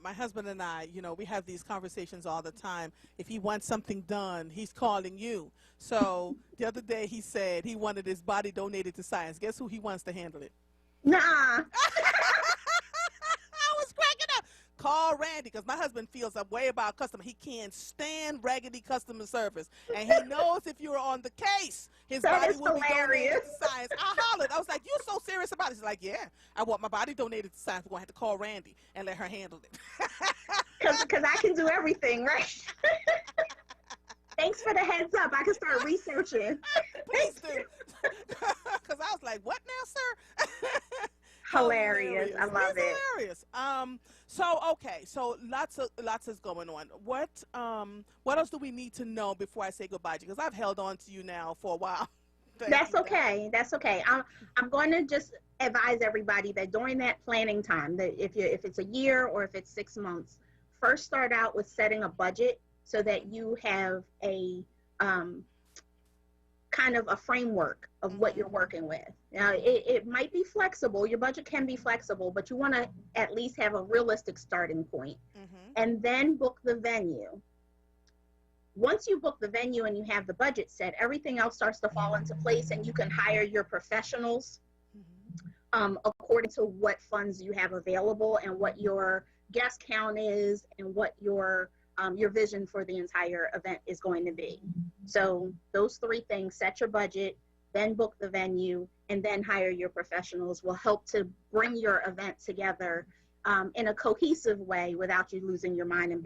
My husband and I, we have these conversations all the time. If he wants something done, he's calling you. So the other day he said he wanted his body donated to science. Guess who he wants to handle it? Nah. I was cracking up. Call Randy, because my husband feels a way about customer. He can't stand raggedy customer service. And he knows if you're on the case, his body will be donated to science. I hollered. I was like, you're so serious about it. He's like, yeah, I want my body donated to science. We're going to have to call Randy and let her handle it. Because I can do everything, right? Thanks for the heads up. I can start researching. Please do. Because I was like, what now, sir? Hilarious. I love it. Hilarious. So lots is going on. What else do we need to know before I say goodbye to you? Because I've held on to you now for a while. That's okay. I'm going to just advise everybody that during that planning time, that if it's a year or if it's 6 months, first start out with setting a budget so that you have a kind of a framework of what you're working with. Now, it might be flexible. Your budget can be flexible, but you want to at least have a realistic starting point. And then book the venue. Once you book the venue and you have the budget set, everything else starts to fall into place, and you can hire your professionals according to what funds you have available and what your guest count is and what your vision for the entire event is going to be. So those three things: set your budget, then book the venue, and then hire your professionals, will help to bring your event together in a cohesive way without you losing your mind and